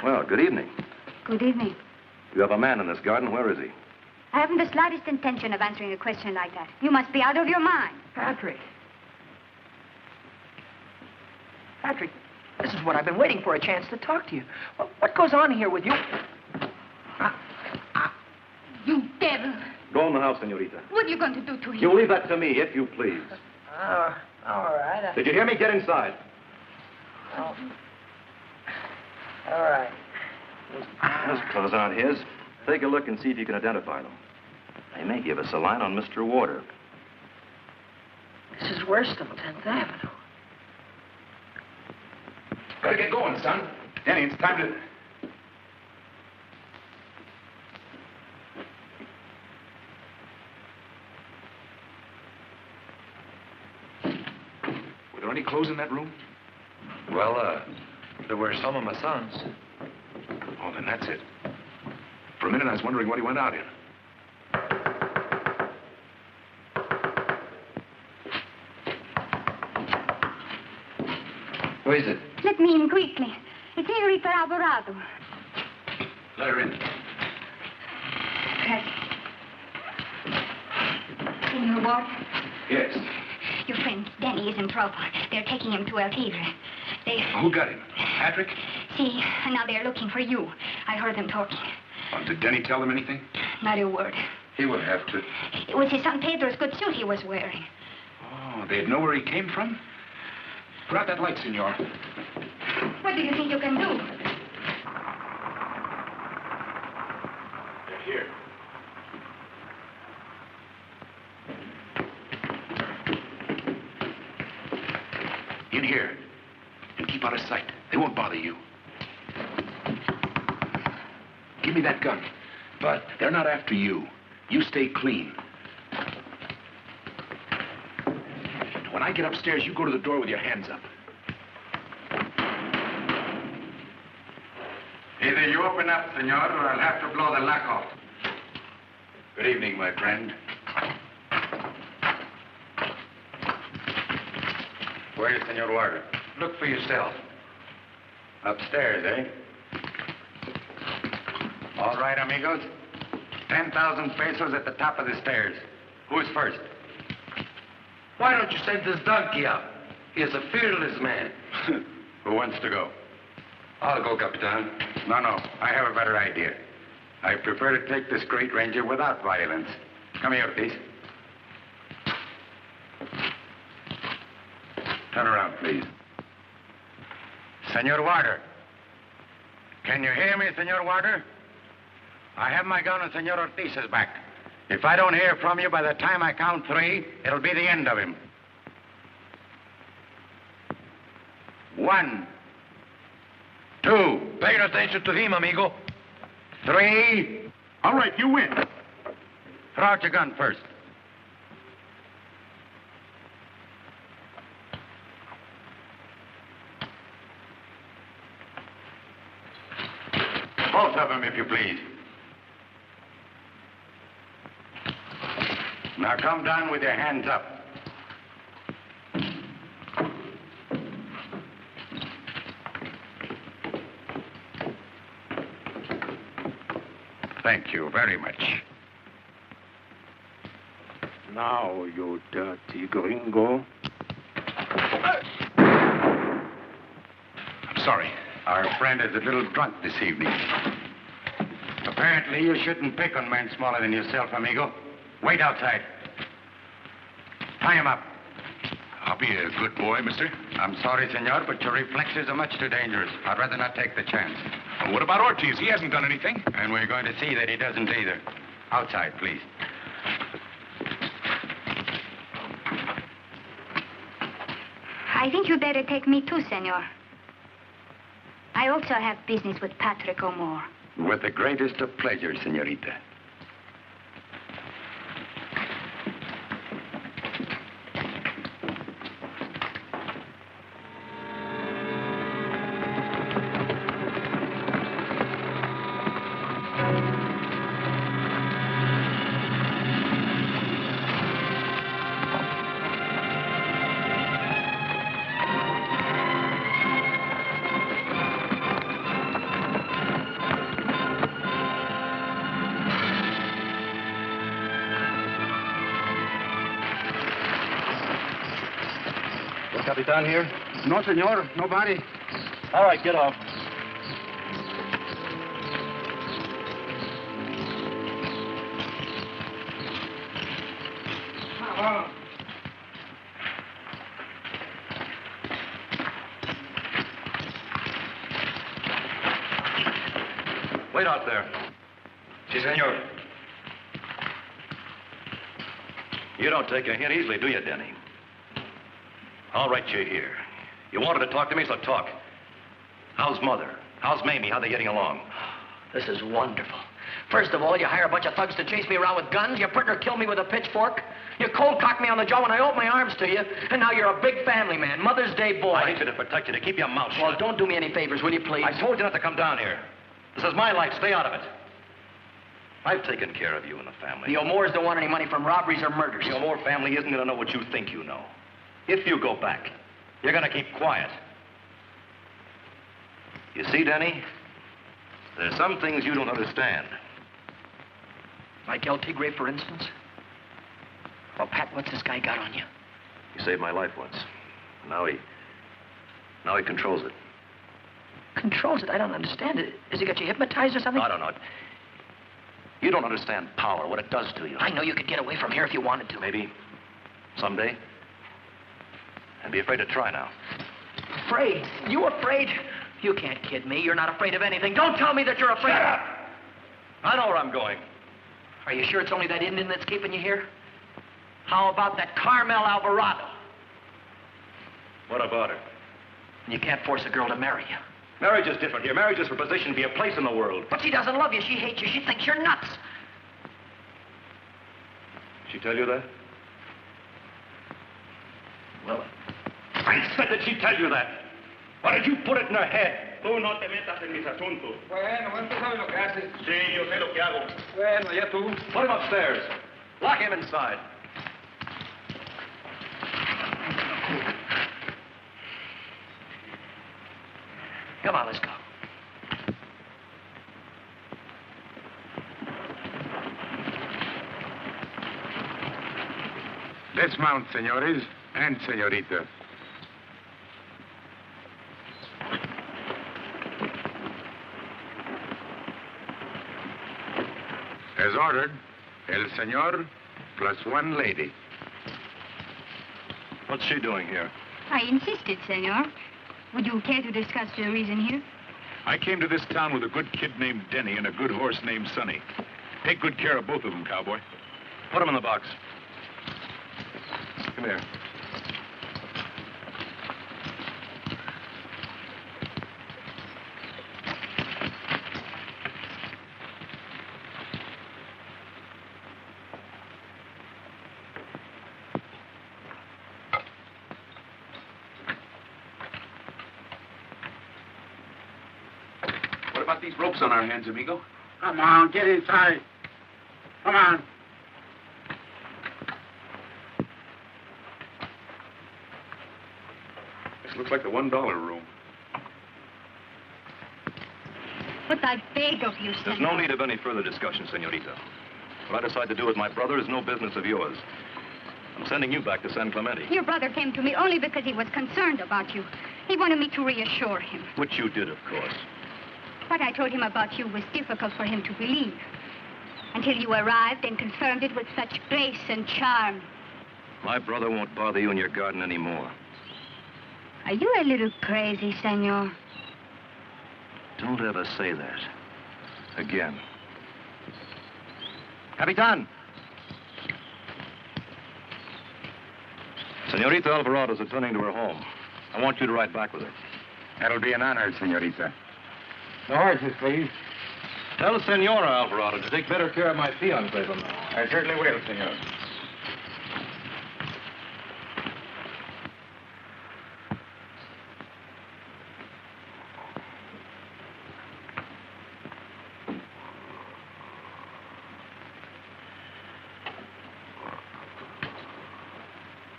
Well, good evening. Good evening. You have a man in this garden. Where is he? I haven't the slightest intention of answering a question like that. You must be out of your mind. Patrick. Patrick, this is what I've been waiting for, a chance to talk to you. What goes on here with you? You devil. Go in the house, senorita. What are you going to do to him? You leave that to me, if you please. All right. Did you hear me? Get inside. Oh. All right. Those clothes aren't his. Take a look and see if you can identify them. They may give us a line on Mr. Warder. This is worse than 10th Avenue. Better get going, son. Danny, it's time to... Were there any clothes in that room? Well, there were some of my son's. Oh, then that's it. For a minute, I was wondering what he went out in. Who is it? Let me in quickly. It's Senorita Alvarado. Let her in. Senor Ward, Yes. your friend Danny is in trouble. They're taking him to El Tigre. Who got him? Patrick? See, and now they're looking for you. I heard them talking. Did Denny tell them anything? Not a word. He would have to. It was his San Pedro's good suit he was wearing. Oh, they'd know where he came from? Put out that light, senor. What do you think you can do? They're here. In here. And keep out of sight. They won't bother you. Give me that gun. But they're not after you. You stay clean. When I get upstairs, you go to the door with your hands up. Either you open up, senor, or I'll have to blow the lock off. Good evening, my friend. Where is Senor Warder? Look for yourself. Upstairs, eh? All right, amigos. 10,000 pesos at the top of the stairs. Who's first? Why don't you send this donkey up? He is a fearless man. Who wants to go? I'll go, Capitan. No, I have a better idea. I prefer to take this great ranger without violence. Come here, please. Turn around, please. Senor Warder. Can you hear me, Senor Warder? I have my gun on Senor Ortiz's back. If I don't hear from you by the time I count 3, it'll be the end of him. 1, 2. Pay no attention to him, amigo. 3. All right, you win. Throw out your gun first. Both of them, if you please. Now come down with your hands up. Thank you very much. Now, you dirty gringo. I'm sorry. Our friend is a little drunk this evening. Apparently, you shouldn't pick on men smaller than yourself, amigo. Wait outside. Tie him up. I'll be a good boy, mister. I'm sorry, senor, but your reflexes are much too dangerous. I'd rather not take the chance. Well, what about Ortiz? He hasn't done anything. And we're going to see that he doesn't either. Outside, please. I think you better take me too, senor. I also have business with Patrick O'More. With the greatest of pleasure, senorita. Capitan here? No, senor. Nobody. All right, get off. Wait out there. Si, senor. You don't take a hint easily, do you, Denny? All right, you're here. You wanted to talk to me, so talk. How's Mother? How's Mamie? How are they getting along? This is wonderful. First of all, you hire a bunch of thugs to chase me around with guns. You partner kill me with a pitchfork. You cold cock me on the jaw when I open my arms to you. And now you're a big family man, Mother's Day boy. I need you to protect you, to keep your mouth shut. Well, don't do me any favors, will you, please? I told you not to come down here. This is my life. Stay out of it. I've taken care of you and the family. The O'Moores don't want any money from robberies or murders. The O'More family isn't going to know what you think you know. If you go back, you're going to keep quiet. You see, Denny? There's some things you don't understand. Like El Tigre, for instance? Well, Pat, what's this guy got on you? He saved my life once. Now he controls it. Controls it? I don't understand it. Has he got you hypnotized or something? I don't know. You don't understand power, what it does to you. I know you could get away from here if you wanted to. Maybe. Someday. And be afraid to try now. Afraid? You afraid? You can't kid me. You're not afraid of anything. Don't tell me that you're afraid. Shut up! I know where I'm going. Are you sure it's only that Indian that's keeping you here? How about that Carmel Alvarado? What about her? You can't force a girl to marry you. Marriage is different here. Marriage is for position, be a place in the world. But she doesn't love you. She hates you. She thinks you're nuts. She tell you that? Well, I said, did she tell you that? Or did you put it in her head? Tú no te metas en mis asuntos. Bueno, tú sabes lo que haces. Sí, yo sé lo que hago. Bueno, ya tú. Put him upstairs. Lock him inside. Come on, let's go. Dismount, senores and senorita. As ordered, el señor plus one lady. What's she doing here? I insisted, senor. Would you care to discuss the reason here? I came to this town with a good kid named Denny and a good horse named Sonny. Take good care of both of them, cowboy. Put them in the box. Come here. What about these ropes on our hands, amigo? Come on, get inside. Come on. This looks like the $1 room. But I beg of you, There's no need of any further discussion, senorita. What I decide to do with my brother is no business of yours. I'm sending you back to San Clemente. Your brother came to me only because he was concerned about you. He wanted me to reassure him. Which you did, of course. What I told him about you was difficult for him to believe. Until you arrived and confirmed it with such grace and charm. My brother won't bother you in your garden anymore. Are you a little crazy, senor? Don't ever say that. Again. Capitan! Senorita Alvarado's returning to her home. I want you to ride back with her. That'll be an honor, senorita. The horses, please. Tell Senora Alvarado to take better care of my fiancé from now on. I certainly will, senor.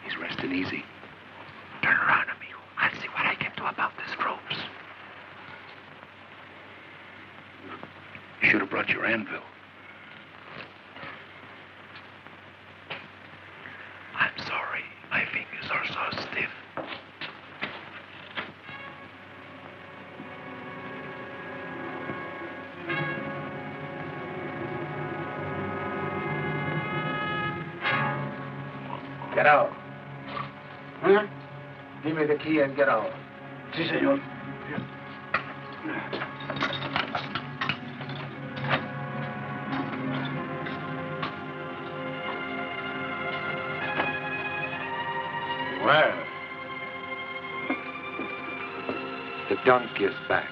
He's resting easy. Turn around, amigo. I'll see what I can do about these ropes. You should have brought your anvil. I'm sorry. My fingers are so stiff. Get out. Huh? Give me the key and get out. Si, senor. Well, the donkey is back.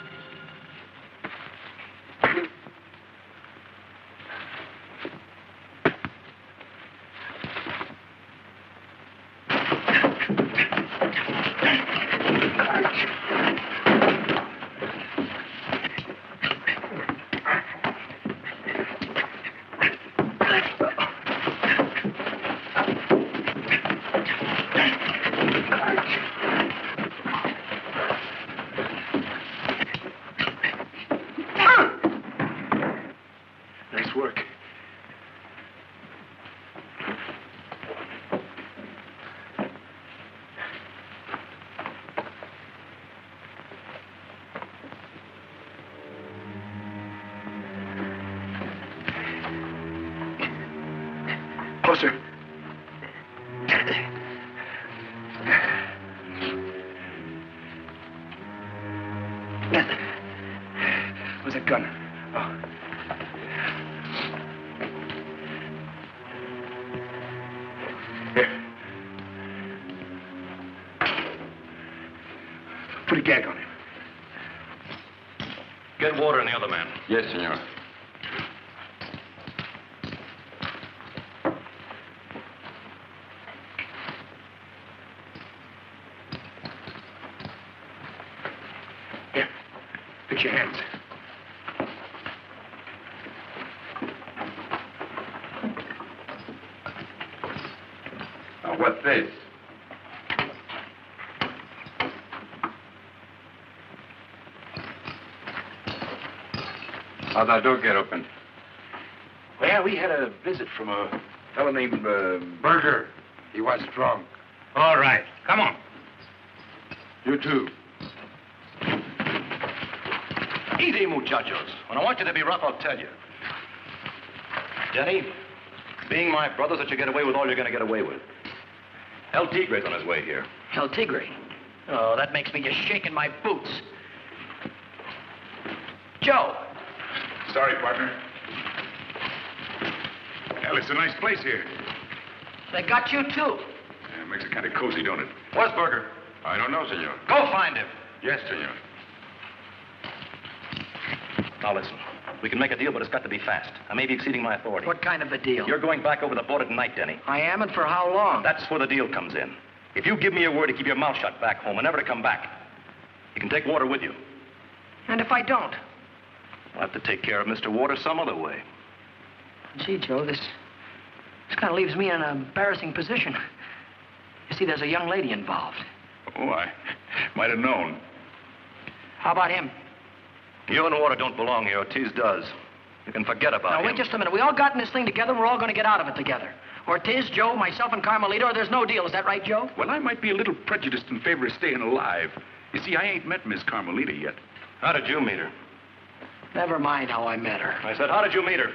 Nice work. Closer. Where's that gun? Oh. Here. Put a gag on him. Get water in the other man. Yes, senor. Here. Fix your hands. Now, what's this? How'd that door get open? Well, we had a visit from a fellow named, Berger. He was drunk. All right. Come on. You too. Easy, muchachos. When I want you to be rough, I'll tell you. Denny, being my brothers, let you get away with all you're going to get away with. El Tigre's on his way here. El Tigre. Oh, that makes me just shake in my boots. Joe. Sorry, partner. Well, it's a nice place here. They got you, too. Yeah, it makes it kind of cozy, don't it? Where's Berger? I don't know, senor. Go find him. Yes, senor. Now listen, we can make a deal, but it's got to be fast. I may be exceeding my authority. What kind of a deal? You're going back over the border tonight, Denny. I am, and for how long? That's where the deal comes in. If you give me your word to keep your mouth shut back home and never to come back, you can take Water with you. And if I don't? I'll have to take care of Mr. Water some other way. Gee, Joe, this kind of leaves me in an embarrassing position. You see, there's a young lady involved. Oh, I might have known. How about him? You and Water don't belong here. Ortiz does. You can forget about him. Now, wait just a minute. We all got in this thing together, and we're all going to get out of it together. Ortiz, Joe, myself, and Carmelita, or there's no deal. Is that right, Joe? Well, I might be a little prejudiced in favor of staying alive. You see, I ain't met Miss Carmelita yet. How did you meet her? Never mind how I met her. I said, how did you meet her?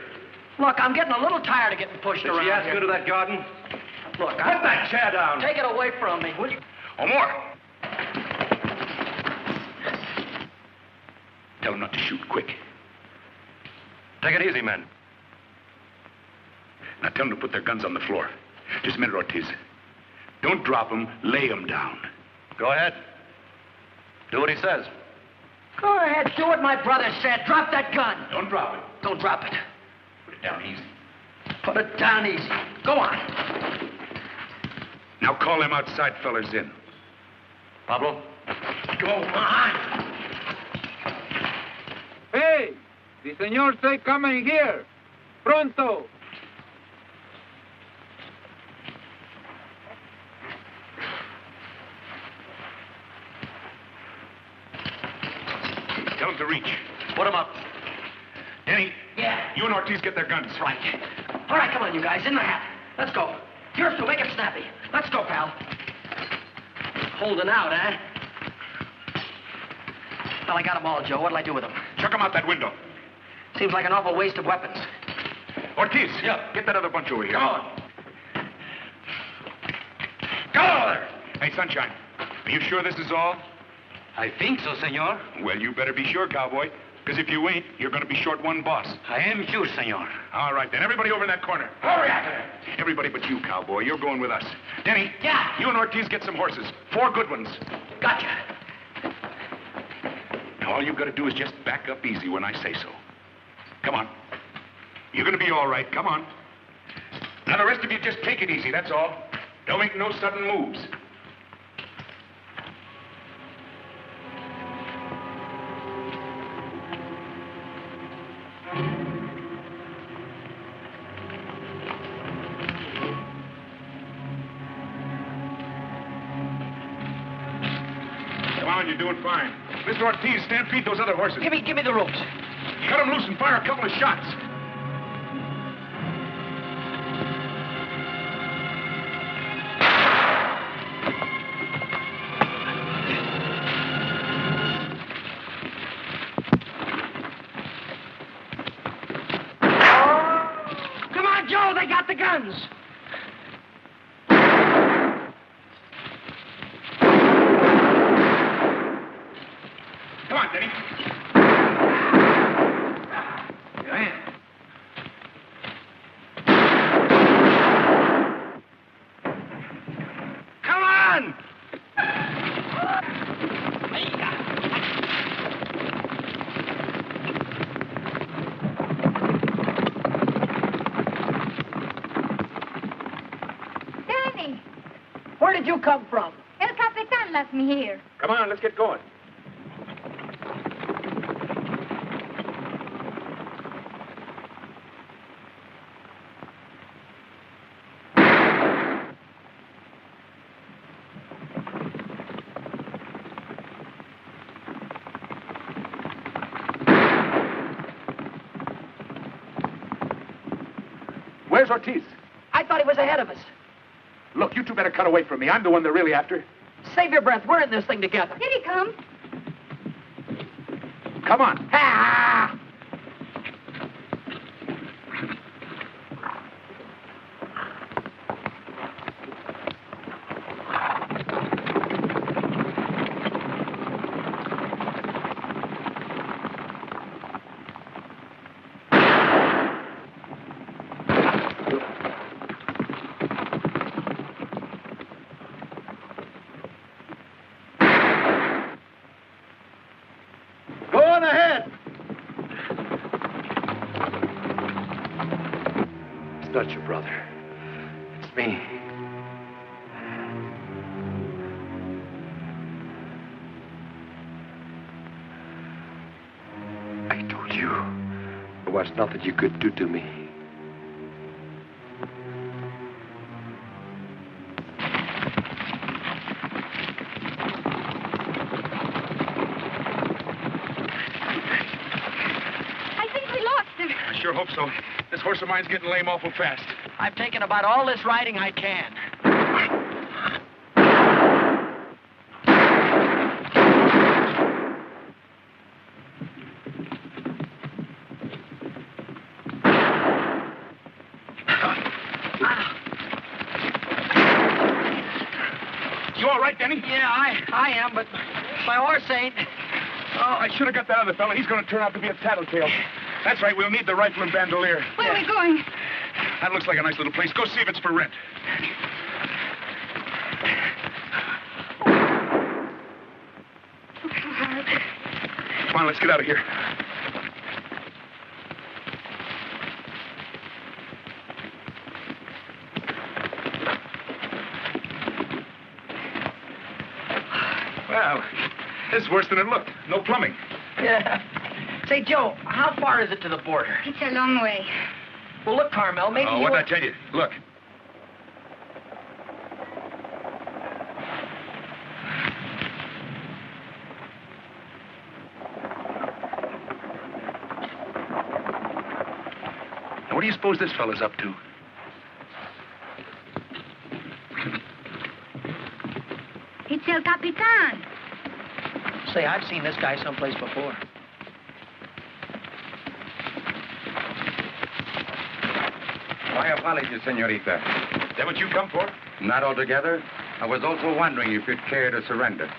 Look, I'm getting a little tired of getting pushed around Did she ask here. you to that garden? Look, Put that chair down. Take it away from me, will you? Oh, more. Tell them not to shoot. Quick. Take it easy, men. Now tell them to put their guns on the floor. Just a minute, Ortiz. Don't drop them. Lay them down. Go ahead. Do what he says. Go ahead, do what my brother said. Drop that gun. Don't drop it. Don't drop it. Put it down easy. Put it down easy. Go on. Now call them outside fellers in. Pablo? Go on. Hey, the señor say coming here. Pronto. Tell them to reach. Put him up. Denny. Yeah. You and Ortiz get their guns. Right. All right, come on, you guys. In the hat. Let's go. Yours two, make it snappy. Let's go, pal. Holding out, eh? Well, I got them all, Joe. What'll I do with them? Chuck them out that window. Seems like an awful waste of weapons. Ortiz. Yeah. Get that other bunch over here. Go on. Go there. Hey, Sunshine. Are you sure this is all? I think so, senor. Well, you better be sure, cowboy. Because if you ain't, you're going to be short one boss. I am sure, senor. All right, then. Everybody over in that corner. Hurry after them. Everybody but you, cowboy. You're going with us. Denny. Yeah. You and Ortiz get some horses. 4 good ones. Gotcha. Now, all you've got to do is just back up easy when I say so. Come on. You're going to be all right. Come on. Now, the rest of you just take it easy, that's all. Don't make no sudden moves. Come on, you're doing fine. Mr. Ortiz, stampede those other horses. Give me the ropes. Cut them loose and fire a couple of shots. Come on, Joe, they got the guns. Come on, Denny. Come on! Danny, Where did you come from? El Capitan left me here. Come on, let's get going. Where's Ortiz? I thought he was ahead of us. Look, you two better cut away from me. I'm the one they're really after. Save your breath. We're in this thing together. Here he comes. Come on. Ah! was nothing you could do to me. I think we lost him. I sure hope so. This horse of mine's getting lame awful fast. I've taken about all this riding I can. You all right, Denny? Yeah, I am, but my horse ain't. Oh, I should have got that other fella. He's going to turn out to be a tattletale. That's right, we'll need the rifle and bandolier. Where are we going? That looks like a nice little place. Go see if it's for rent. Come on, let's get out of here. Well, this is worse than it looked. No plumbing. Yeah. Say, Joe, how far is it to the border? It's a long way. Well, look, Carmel, maybe Oh, you... what'd I tell you? Look. Now, what do you suppose this fella's up to? It's El Capitan. Say, I've seen this guy someplace before. My apologies, senorita. Is that what you come for? Not altogether. I was also wondering if you'd care to surrender.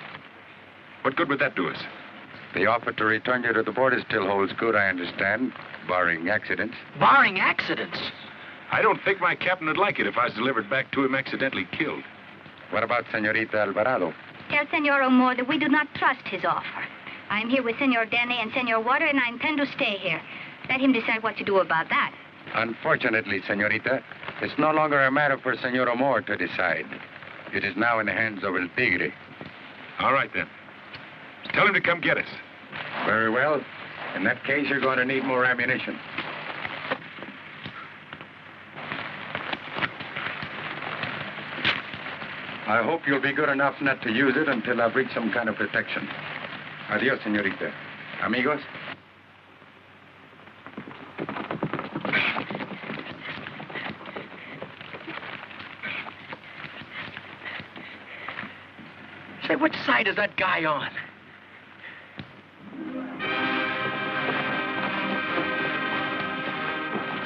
What good would that do us? The offer to return you to the border still holds good, I understand, barring accidents. Barring accidents? I don't think my captain would like it if I was delivered back to him accidentally killed. What about Senorita Alvarado? Tell Senor O'More that we do not trust his offer. I'm here with Senor Denny and Senor Water, and I intend to stay here. Let him decide what to do about that. Unfortunately, senorita, it's no longer a matter for Senor O'More to decide. It is now in the hands of El Tigre. All right, then. Tell him to come get us. Very well. In that case, you're going to need more ammunition. I hope you'll be good enough not to use it until I've reached some kind of protection. Adios, senorita. Amigos? Say, which side is that guy on?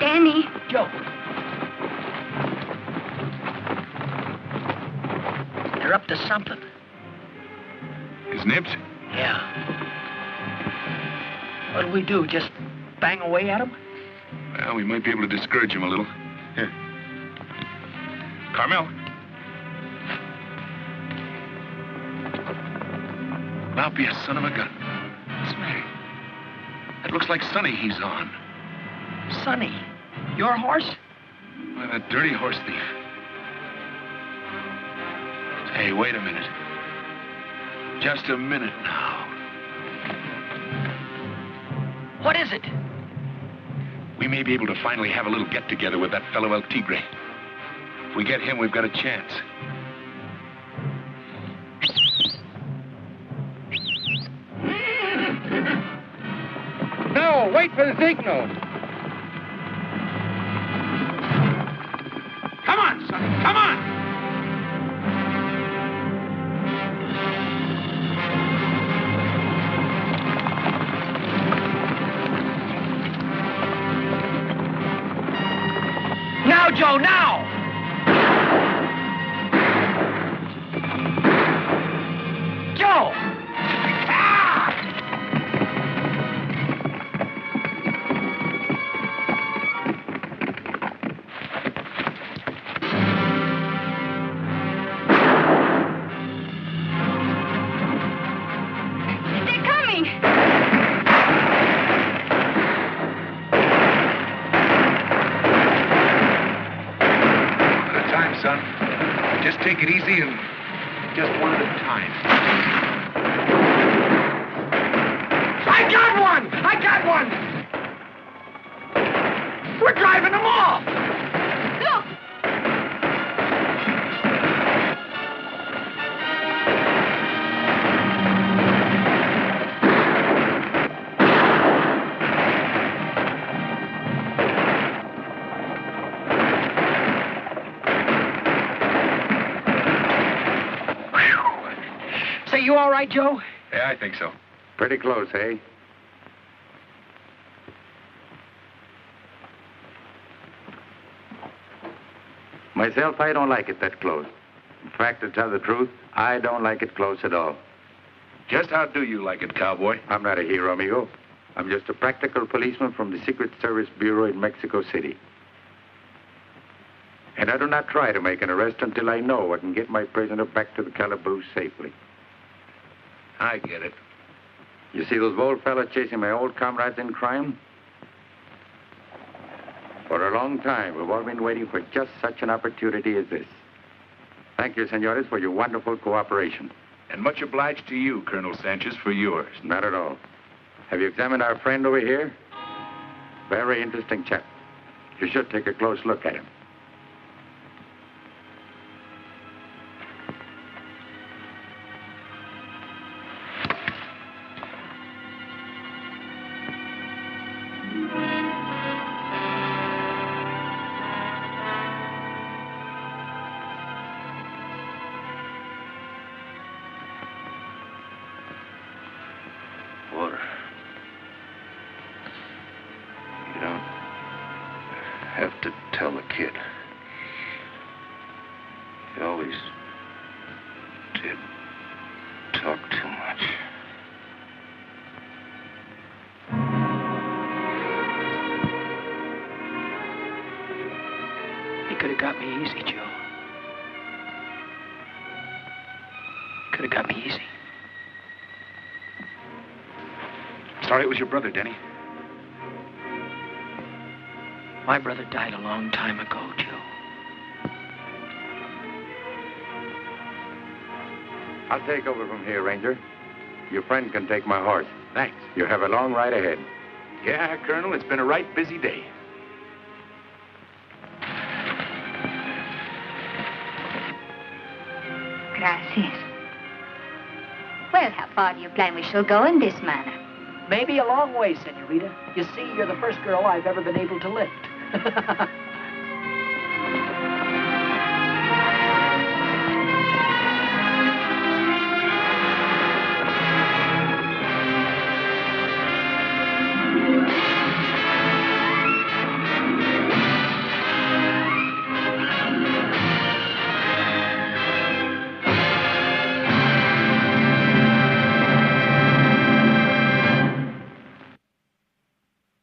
Danny. Joe. They're up to something. His nibs? Yeah. What'll we do, just bang away at him? Well, we might be able to discourage him a little. Here. Carmel. Now be a son of a gun. What's the matter? That looks like Sonny he's on. Sonny? Your horse? Why, that dirty horse thief. Hey, wait a minute. Just a minute now. What is it? We may be able to finally have a little get-together with that fellow El Tigre. If we get him, we've got a chance. No, wait for the signal. Come on, Sonny, come on! Now, Joe, now! Joe! Ah! They're coming. Son, just take it easy and just one at a time. I got one! I got one! We're driving them off! Look! Say, you all right, Joe? Yeah, I think so. Pretty close, eh? Myself, I don't like it that close. In fact, to tell the truth, I don't like it close at all. Just how do you like it, cowboy? I'm not a hero, amigo. I'm just a practical policeman from the Secret Service Bureau in Mexico City. And I do not try to make an arrest until I know I can get my prisoner back to the calaboose safely. I get it. You see those bold fellas chasing my old comrades in crime? For a long time, we've all been waiting for just such an opportunity as this. Thank you, senores, for your wonderful cooperation. And much obliged to you, Colonel Sanchez, for yours. Not at all. Have you examined our friend over here? Very interesting chap. You should take a close look at him. Water. You don't have to tell the kid. You always did talk too much. You could have got me easy, Joe. Could have got me easy. Sorry it was your brother, Denny. My brother died a long time ago, Joe. I'll take over from here, Ranger. Your friend can take my horse. Thanks. You have a long ride ahead. Yeah, Colonel, it's been a right busy day. Gracias. Well, how far do you plan we shall go in this manner? Maybe a long way, senorita. You see, you're the first girl I've ever been able to lift.